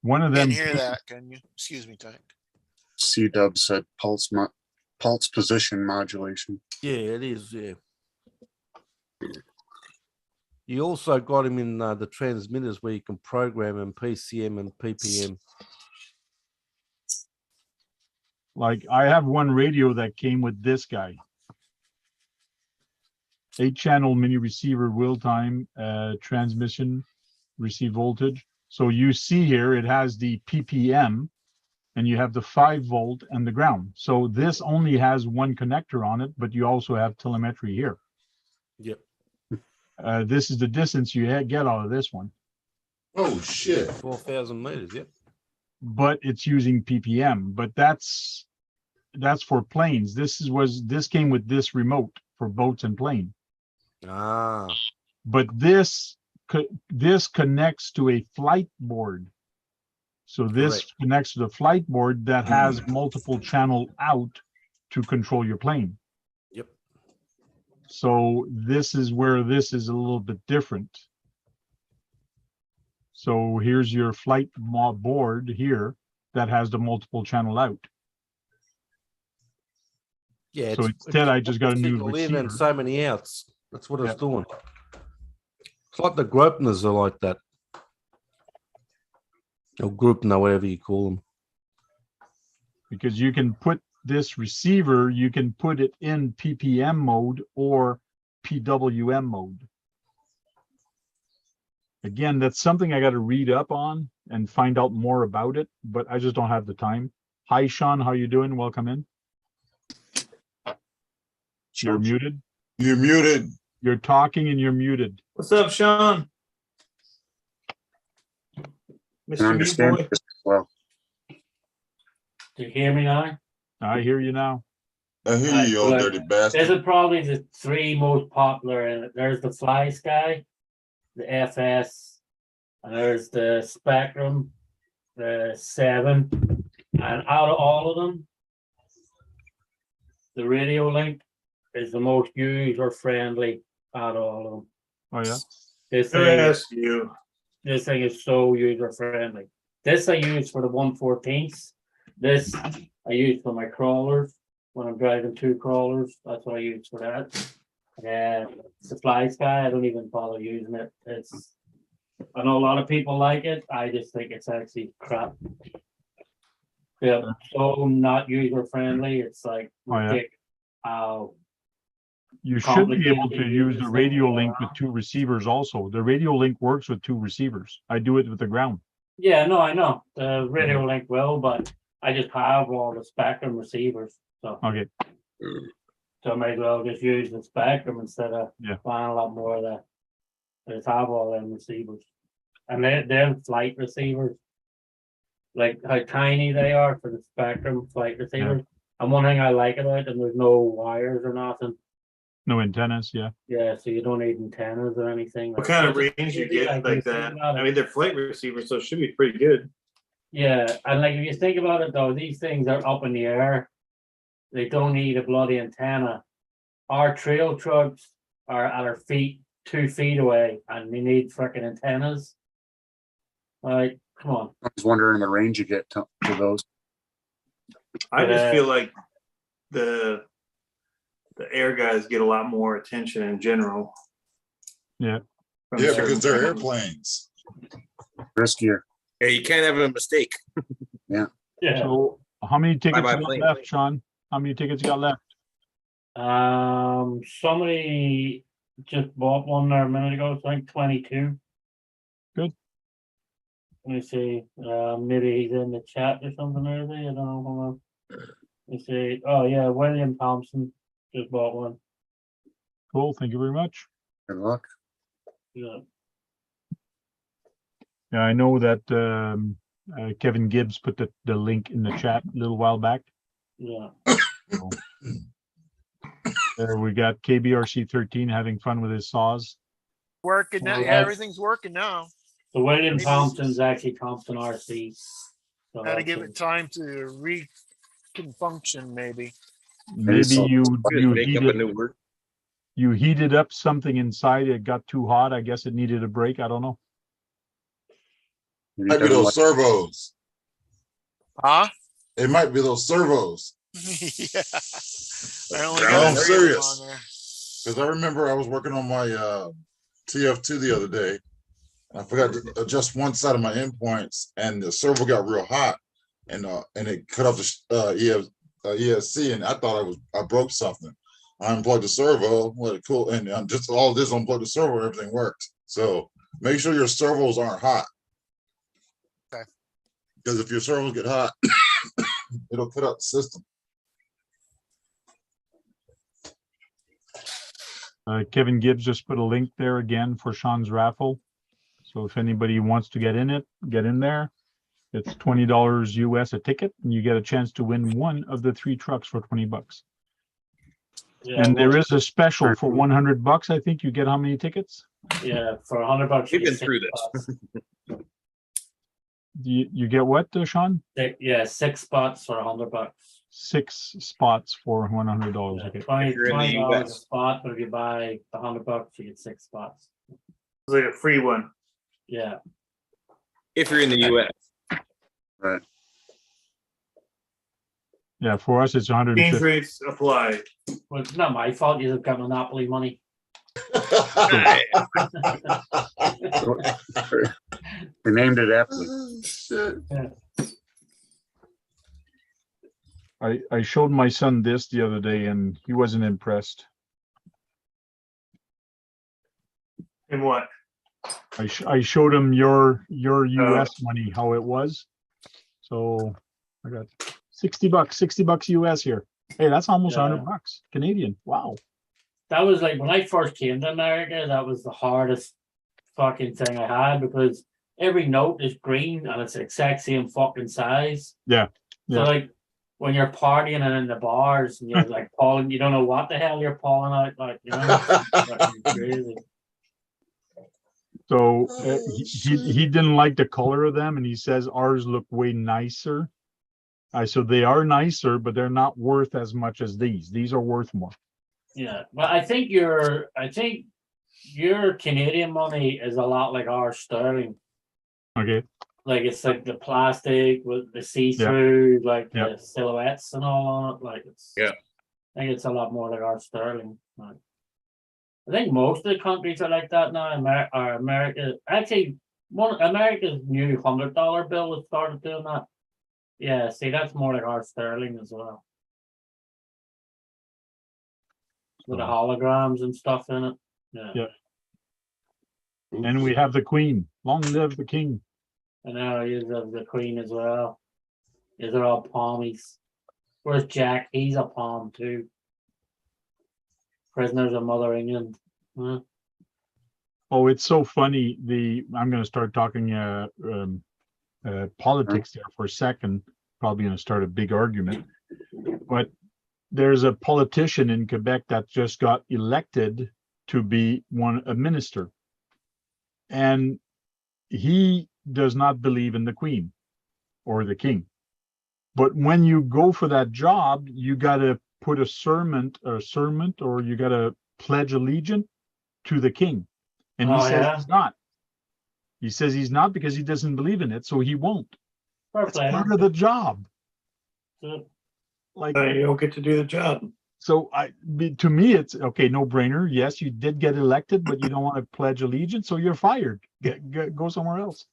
One of them. Can't hear that, can you? Excuse me, Tank. C-dub said pulse position modulation. Yeah, it is. Yeah. You also got him in the transmitters where you can program in PCM and PPM. Like I have one radio that came with this guy. 8-channel mini receiver wheel time transmission receive voltage. So you see here it has the PPM and you have the 5-volt and the ground. So this only has one connector on it, but you also have telemetry here. Yep. This is the distance you get out of this one, Oh, shit. 4,000 meters. Yep. but it's using PPM. But that's for planes. This came with this remote for boats and plane. Ah, But this connects to a flight board. So this Correct. connects to the flight board that has multiple channel out to control your plane. yep. So this is where this is a little bit different. So here's your flight board here that has the multiple channel out. Yeah. So instead, I just got a new signal in and receiver. so many outs. That's what it's Yep. doing. It's like the Gropners are like that. Or Grupner, whatever you call them. Because you can put this receiver, you can put it in PPM mode or PWM mode. Again, that's something I got to read up on and find out more about it, but I just don't have the time. Hi, Sean, how you doing? Welcome in. You're muted. You're muted. You're talking and you're muted. What's up, Sean? Can Mr. Meat understand Boy? this as well. Do you hear me now? I hear you now. I hear you, you old Right, dirty This bastard. is probably the 3 most popular, and there's the Fly Sky, the FS, and there's the Spectrum, the 7, and out of all of them, the Radio Link is the most user friendly out of all of them. Oh yeah. This Who thing, asked you? this thing is so user friendly. This I use for the 1/14. This I use for my crawlers when I'm driving 2 crawlers. That's what I use for that. And the Fly Sky, I don't even bother using it. It's I know a lot of people like it. I just think it's actually crap. Yeah, so not user friendly. It's like Oh, yeah. ridiculous how You should be able complicated to to use use the this radio thing link with around. 2 receivers also. The radio link works with 2 receivers. I do it with the ground. Yeah, no, I know. The radio link will, but I just have all the Spectrum receivers. So, Okay, so I might as well just use the Spectrum instead of Yeah. buying a lot more of the. I just have all them receivers. And they're flight receivers. Like how tiny they are for the Spectrum flight receivers. And one thing I like about them, there's no wires or nothing. no antennas, yeah. Yeah, so you don't need antennas or anything. What like- kind of it's range you easy, get like you think that? about it. I mean, they're flight receivers, so it should be pretty good. Yeah, and like if you think about it though, these things are up in the air. They don't need a bloody antenna. Our trail trucks are at our feet, 2 feet away, and they need freaking antennas. Like, come on. I was wondering the range you get to those. I just Yeah. feel like the air guys get a lot more attention in general. Yeah. from Yeah, certain because they're companies. airplanes. Riskier. Yeah, you can't have a mistake. Yeah. So how many tickets Bye-bye you got plane. left, Sean? How many tickets you got left? Somebody just bought one there a minute ago, so I think 22. Good. Let me see. Maybe he's in the chat or something, maybe. I don't know. Hold on. Let me see. Oh yeah, William Thompson just bought one. Cool, thank you very much. Good luck. Yeah. Yeah, I know that Kevin Gibbs put the link in the chat a little while back. Yeah. So, there we got KBRC 13 having fun with his saws. Working now. Well, Yeah, that's- everything's working now. So William Maybe- Thompson's actually Thompson RC. So Gotta that's give it. it time to function, maybe. Maybe so- you Make up a new word. heated up something inside, it got too hot. I guess it needed a break. I don't know. Maybe Might be doesn't those like- servos. Huh? It might be those servos. Yeah. I only No, got I'm 3 of them serious. on there. Because I remember I was working on my TF2 the other day. And I forgot to adjust one side of my endpoints, and the servo got real hot, and it cut off the ESC, and I thought I broke something. I unplugged the servo, let it cool, and just all this unplugged the servo, everything worked. So make sure your servos aren't hot. Okay. Because if your servos get hot, it'll cut out the system. Kevin Gibbs just put a link there again for Sean's raffle. So if anybody wants to get in it, get in there. It's $20 US a ticket, and you get a chance to win one of the 3 trucks for $20. Yeah, And there well, is a special for $100. I think you get how many tickets? yeah, for $100. you We've been get through 6 this. spots. You get what, Sean? Yeah, 6 spots for $100. 6 spots for $100. Yeah, Okay. 20 If you're in the $20 a US. spot, but if you buy the $100, you get 6 spots. It's like a free one. Yeah. If you're in the US. Right. Yeah, for us it's Change 150. rates apply. Well, it's not my fault. You've got monopoly money. They named it aptly. Shit. I showed my son this the other day and he wasn't impressed. And what? I showed him your US money, how it was. So I got $60 US here. Hey, that's almost Yeah. $100 Canadian. Wow. That was like when I first came to America, that was the hardest fucking thing I had because every note is green and it's the exact same fucking size. Yeah. So Yeah. like when you're partying and in the bars and you're like pulling, you don't know what the hell you're pulling out, like you know, it's fucking crazy. So he didn't like the color of them, and he says ours look way nicer. I said they are nicer, but they're not worth as much as these. These are worth more. Yeah, but I think your Canadian money is a lot like our sterling. Okay. Like it's like the plastic with the see-through, like the silhouettes and all on it. Like it's Yeah. I think it's a lot more like our sterling. Like, I think most of the countries are like that now. America, actually, One America's new $100 bill was started doing that. Yeah, see, that's more like our sterling as well. With the holograms and stuff in it. Yeah. Yeah. And we have the Queen. Long live the King. And now he is of the Queen as well. These are all palmies. Where's Jack? He's a palm too. Prisoners of Mother England. Huh? Oh, it's so funny. I'm going to start talking politics there for a second. Probably going to start a big argument. But there's a politician in Quebec that just got elected to be a minister. And he does not believe in the Queen or the King. But when you go for that job, you got to put a sermon, or you got to pledge allegiance to the King. And he says he's not. He says he's not because he doesn't believe in it, so he won't. It's part of the job. Like you don't get to do the job. So to me, it's okay, no brainer. Yes, you did get elected, but you don't want to pledge allegiance, so you're fired. Go somewhere else.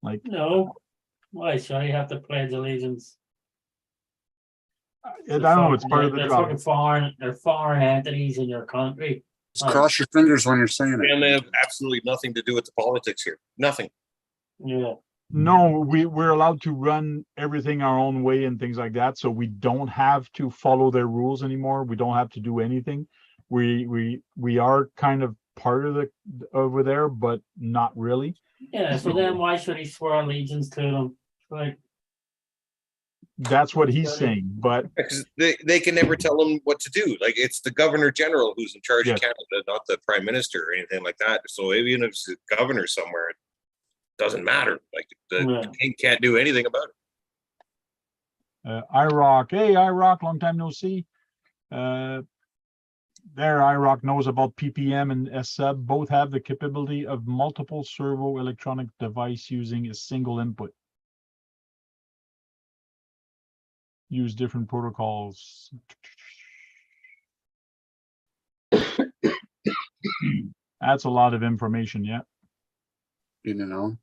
Like no, why should I have to pledge allegiance? I don't know. It's part of the job. They're foreign entities in your country. Just cross your fingers when you're saying it. And they have absolutely nothing to do with the politics here. Nothing. Yeah. No, we're allowed to run everything our own way and things like that. So we don't have to follow their rules anymore. We don't have to do anything. We are kind of part of over there, but not really. Yeah. So then why should he swear allegiance to them? Like, that's what he's saying, but because they can never tell him what to do. Like, it's the governor general who's in charge of Canada, not the prime minister or anything like that. So even if it's a governor somewhere, it doesn't matter. Like, the king can't do anything about it. IROC, hey IROC, long time no see. There, IROC knows about PPM and S-sub. Both have the capability of multiple servo electronic device using a single input. Use different protocols. That's a lot of information, yeah. You know.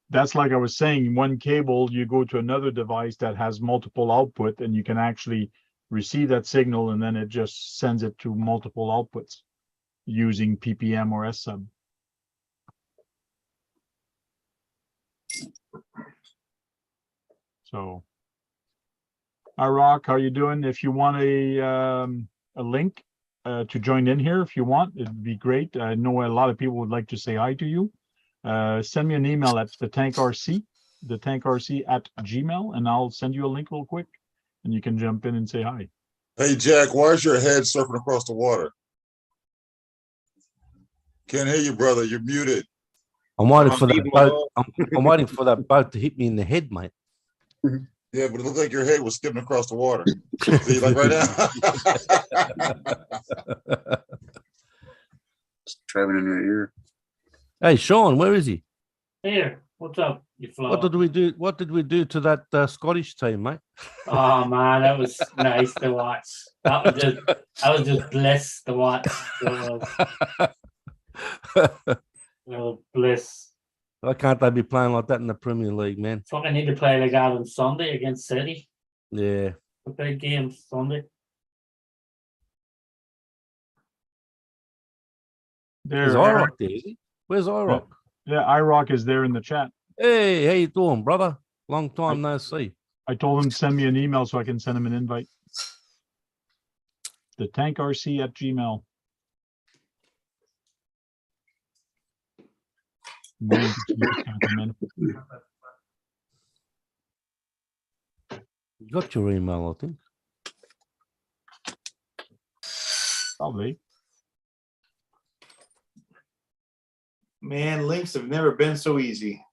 That's like I was saying, one cable, you go to another device that has multiple output, and you can actually receive that signal, and then it just sends it to multiple outputs using PPM or S-sub. So, Rock, how are you doing? If you want a link to join in here, if you want, it'd be great. I know a lot of people would like to say hi to you. Send me an email at thetankRC@gmail, and I'll send you a link real quick, and you can jump in and say hi. Hey, Jack, why is your head surfing across the water? Can't hear you, brother. You're muted. I'm waiting for that boat. I'm waiting for that boat to hit me in the head, mate. Yeah, but it looked like your head was skipping across the water. See, like right now. It's driving in your ear. Hey, Sean, where is he? Here, what's up, you flower? What did we do? What did we do to that Scottish team, mate? Oh man, that was nice to watch. That was just bliss to watch. Bliss. Why can't they be playing like that in the Premier League, man? Fucking need to play like that on Sunday against City. Yeah. A big game Sunday. Where's IROC there, is he? Where's IROC? Yeah, IROC is there in the chat. Hey, how you doing, brother? Long time no see. I told him to send me an email so I can send him an invite. TheTankRC@gmail. Got your email, I think. Probably. Man, links have never been so easy.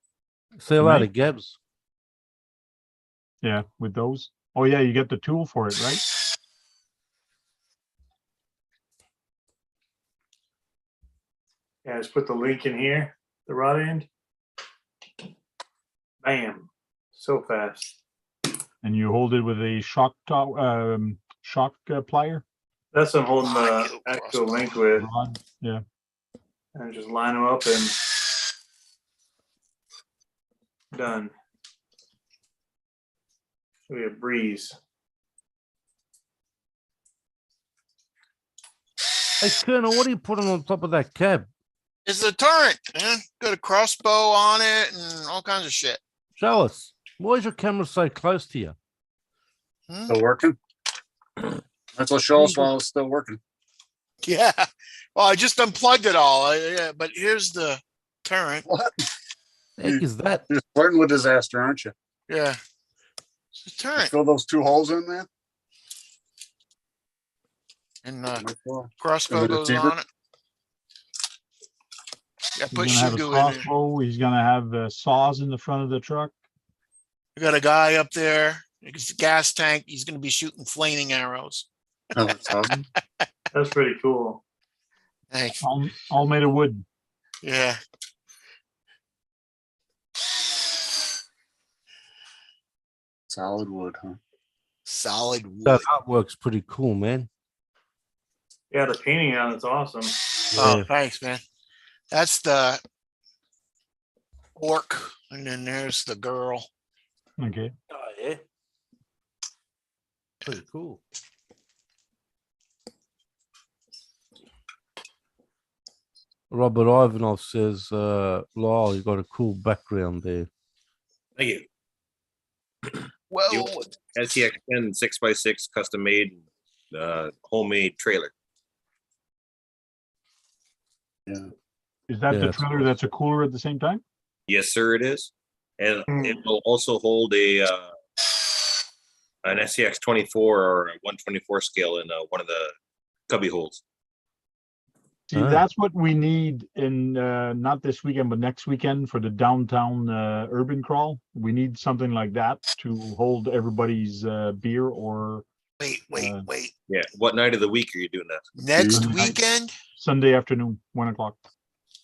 See you later, Gabs. Yeah, with those. Oh yeah, you get the tool for it, right? Yeah, just put the link in here, the rod end. Bam, so fast. And you hold it with a shock plier. That's what I'm holding the actual link with. Rod. Yeah. And just line them up and done. We have Breeze. Hey, Colonel, what are you putting on top of that cab? It's the turret, man. Got a crossbow on it and all kinds of shit. Show us. Why is your camera so close to you? Hmm? Still working? That's what show us while it's still working. Yeah. Well, I just unplugged it all. Yeah, but here's the turret. What? The heck is that? You're flirting with disaster, aren't you? Yeah. It's the You turret. fill those 2 holes in there? And Might well. crossbow And the goes receiver? on it. Yeah, He's put gonna have a Shingu in there. crossbow. He's gonna have saws in the front of the truck. We got a guy up there. It's a gas tank. He's going to be shooting flaming arrows. Oh, that's awesome. That's pretty cool. Thanks. All made of wood. Yeah. Solid wood, huh? Solid wood. That artwork's pretty cool, man. Yeah, the painting on it's awesome. Oh, Yeah. thanks, man. That's the orc. And then there's the girl. Okay. Oh, yeah. Pretty cool. Robert Ivanov says, Lyle, you got a cool background there. Thank you. Well, SCX 10 6x6 custom made homemade trailer. Yeah. Is that Yeah, the it's trailer that's a cooler at the same time? Yes, sir, it is. And it will also hold a an SCX 24 or a 124 scale in one of the cubby holes. See, that's what we need in not this weekend, but next weekend for the downtown urban crawl. We need something like that to hold everybody's beer or wait. Yeah. What night of the week are you doing that? Next Sunday night. weekend? Sunday afternoon, 1 o'clock.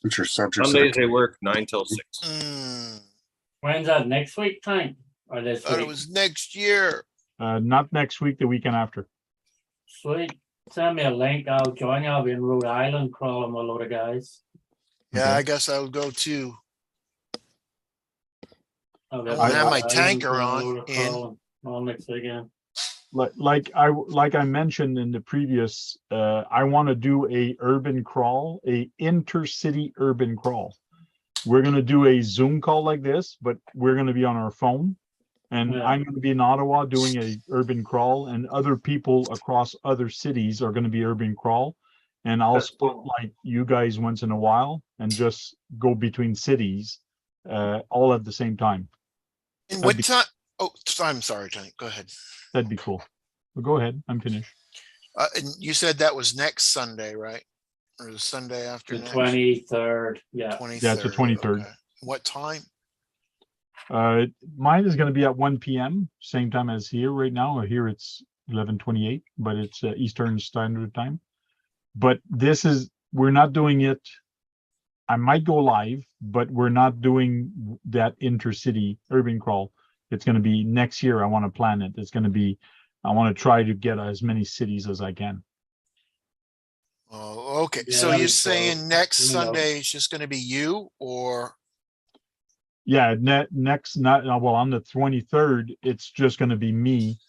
It's your subject. Sundays they work 9 till 6. When's that, next week, Tank? Or this Thought week? it was next year. Not next week, the weekend after. Sweet. Send me a link. I'll join you. I'll be in Rhode Island crawling with a load of guys. Yeah, I guess I would go too. I'll I won't have my tanker on all next weekend. Like I mentioned in the previous, I want to do a urban crawl, a intercity urban crawl. We're gonna do a Zoom call like this, but we're gonna be on our phone, and Yeah. I'm gonna be in Ottawa doing a urban crawl, and other people across other cities are gonna be urban crawl, and I'll split like you guys once in a while and just go between cities, all at the same time. And what time? Oh, I'm sorry, Tank. Go ahead. That'd be cool. Well, go ahead. I'm finished. And you said that was next Sunday, right? Or the Sunday after The next? 23rd. Yeah. 23rd. Yeah, it's the 23rd. Okay. What time? Mine is going to be at 1 p.m. Same time as here right now. Here it's 11:28, but it's Eastern Standard Time. But we're not doing it. I might go live, but we're not doing that intercity urban crawl. It's going to be next year. I want to plan it. It's going to be, I want to try to get as many cities as I can. Oh, okay. Yeah, So that'd you're be saying cool. next Let me know. Sunday is just going to be you, or Yeah, on the 23rd, it's just going to be me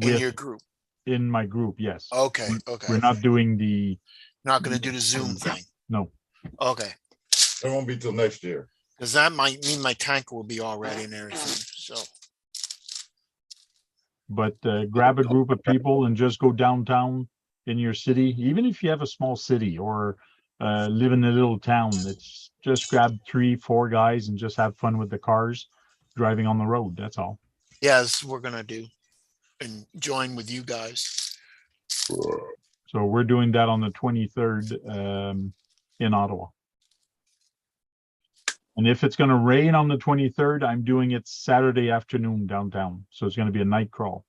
in your group? in my group. Yes. Okay. Okay. We're not doing the, Not going to do the Zoom thing. no. Okay. It won't be till next year. Because that might mean my tank will be all ready and everything. So But grab a group of people and just go downtown in your city, even if you have a small city or live in a little town. It's just grab 3-4 guys and just have fun with the cars driving on the road. That's all. yes, we're going to do and join with you guys. So we're doing that on the 23rd in Ottawa. And if it's going to rain on the 23rd, I'm doing it Saturday afternoon downtown. So it's going to be a night crawl.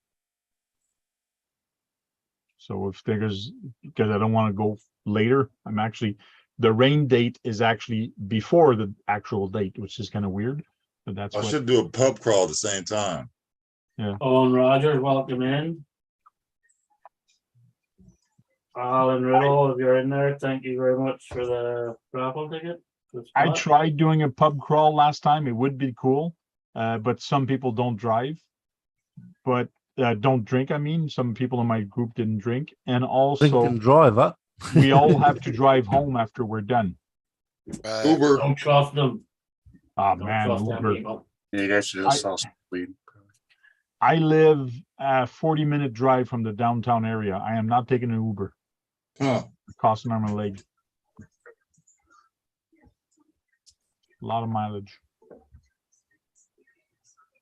So if there's, because I don't want to go later, the rain date is actually before the actual date, which is kind of weird, but that's I what. should do a pub crawl at the same time. Yeah. Owen Rogers, welcome in. Alan Riddle, if you're in there, thank you very much for the raffle ticket. I tried doing a pub crawl last time. It would be cool. but some people don't drive, but don't drink. I mean, some people in my group didn't drink, and Drink also and drive, huh? we all have to drive home after we're done. Uber. Don't trust them. Ah Don't man, trust them Uber. people. Yeah, you guys should just sell some weed. I live a 40-minute drive from the downtown area. I am not taking an Uber. Huh. It costs an arm and a leg. A lot of mileage.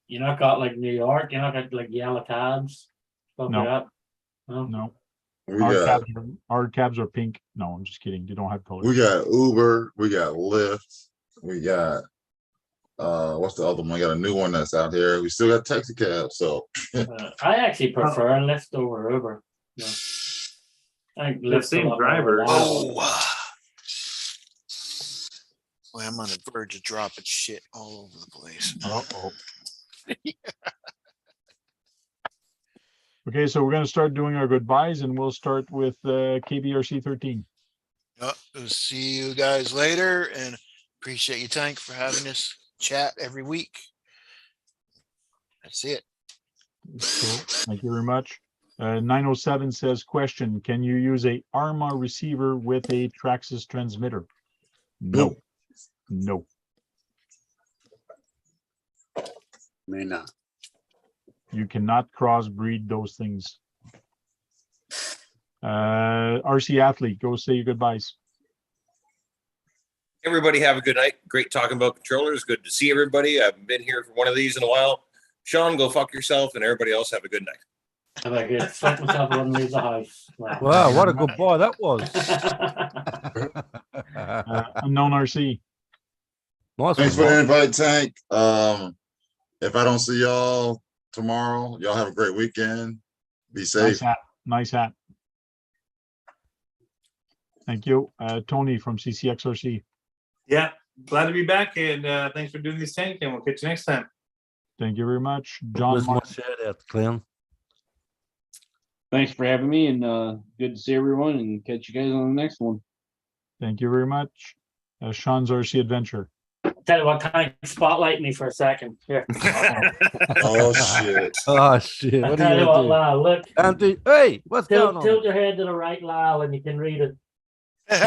You not got like New York. You not got like yellow cabs. Stuff No. like that. No. No, We our cabs are pink. No, I'm just kidding. They don't have color. we got Uber, we got Lyft, we got what's the other one? We got a new one that's out here. We still got taxi cabs. So I actually prefer Lyft over Uber. Yeah. I think The Lyft's a same lot more driver. reliable. Oh. Boy, I'm on the verge of dropping shit all over the place. Uh-oh. Okay, so we're going to start doing our goodbyes, and we'll start with KBRC 13. We'll see you guys later, and appreciate you, Tank, for having this chat every week. That's it. Cool. Thank you very much. 907 says, question, can you use a Arma receiver with a Traxxas transmitter? No. No. May not. You cannot crossbreed those things. RC Athlete, go say your goodbyes. Everybody have a good night. Great talking about controllers. Good to see everybody. I haven't been here for one of these in a while. Sean, go fuck yourself, and everybody else have a good night. If I could fuck myself, I wouldn't leave the house. Wow, what a goodbye that was. Unknown RC. Nice thanks for one, the Mike. invite, Tank. If I don't see y'all tomorrow, y'all have a great weekend. Be Nice safe. hat. Nice hat. Thank you. Tony from CCXRC. Yeah, glad to be back, and thanks for doing this, Tank, and we'll catch you next time. Thank you very much. John Where's my Martin. shout out, Clown? Thanks for having me, and good to see everyone, and catch you guys on the next one. Thank you very much. Sean's RC Adventure. Tell you what, Tank, spotlight me for a second. Here. Oh shit. Oh shit! I What are tell you you gonna what, do? Lyle, look. Auntie, hey, what's going on? Tilt your head to the right, Lyle, and you can read it. That's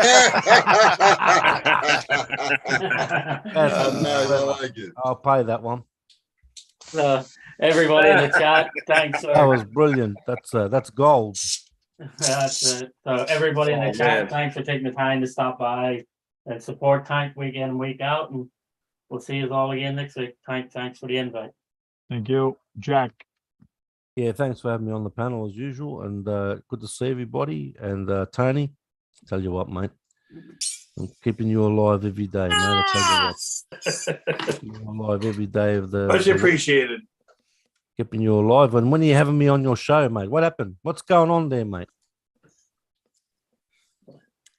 Oh, nice. I like it. I'll pay that one. So everybody in the chat, thanks. That was brilliant. That's gold. That's it. So everybody in the Oh, chat, man. thanks for taking the time to stop by and support Tank week in and week out. And we'll see you all again next week. Tank, thanks for the invite. Thank you. Jack. Yeah, thanks for having me on the panel as usual, and good to see everybody. And Tony, tell you what, mate, I'm keeping you alive every day, man. I tell you what, keeping you alive every day of the. Much appreciated. Keeping you alive. And when are you having me on your show, mate? What happened? What's going on there, mate?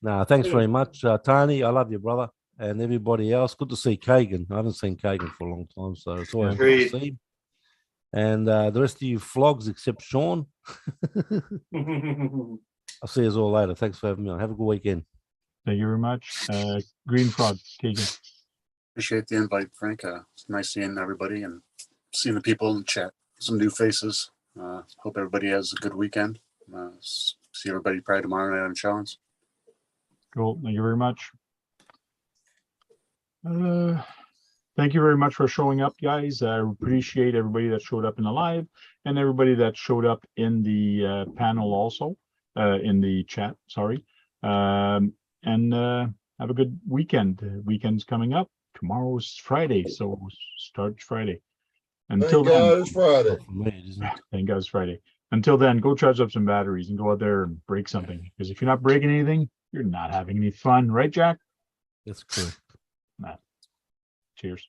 No, thanks very much, Tony. I love you, brother, and everybody else. Good to see Kagan. I haven't seen Kagan for a long time, so it's always good Agreed. to see him. And the rest of you flogs, except Sean. I'll see you all later. Thanks for having me on. Have a good weekend. Thank you very much. Green Frog. Kagan. Appreciate the invite, Frank. It's nice seeing everybody and seeing the people in the chat. Some new faces. Hope everybody has a good weekend. See everybody probably tomorrow night on Sean's. Cool. Thank you very much. Thank you very much for showing up, guys. I appreciate everybody that showed up in the live and everybody that showed up in the panel also, in the chat, sorry. And have a good weekend. Weekend's coming up. Tomorrow's Friday, so start Friday. Until Thank God then, it's Friday. For me, isn't it? thank God it's Friday. Until then, go charge up some batteries and go out there and break something. Because if you're not breaking anything, you're not having any fun, right, Jack? That's correct. Cheers.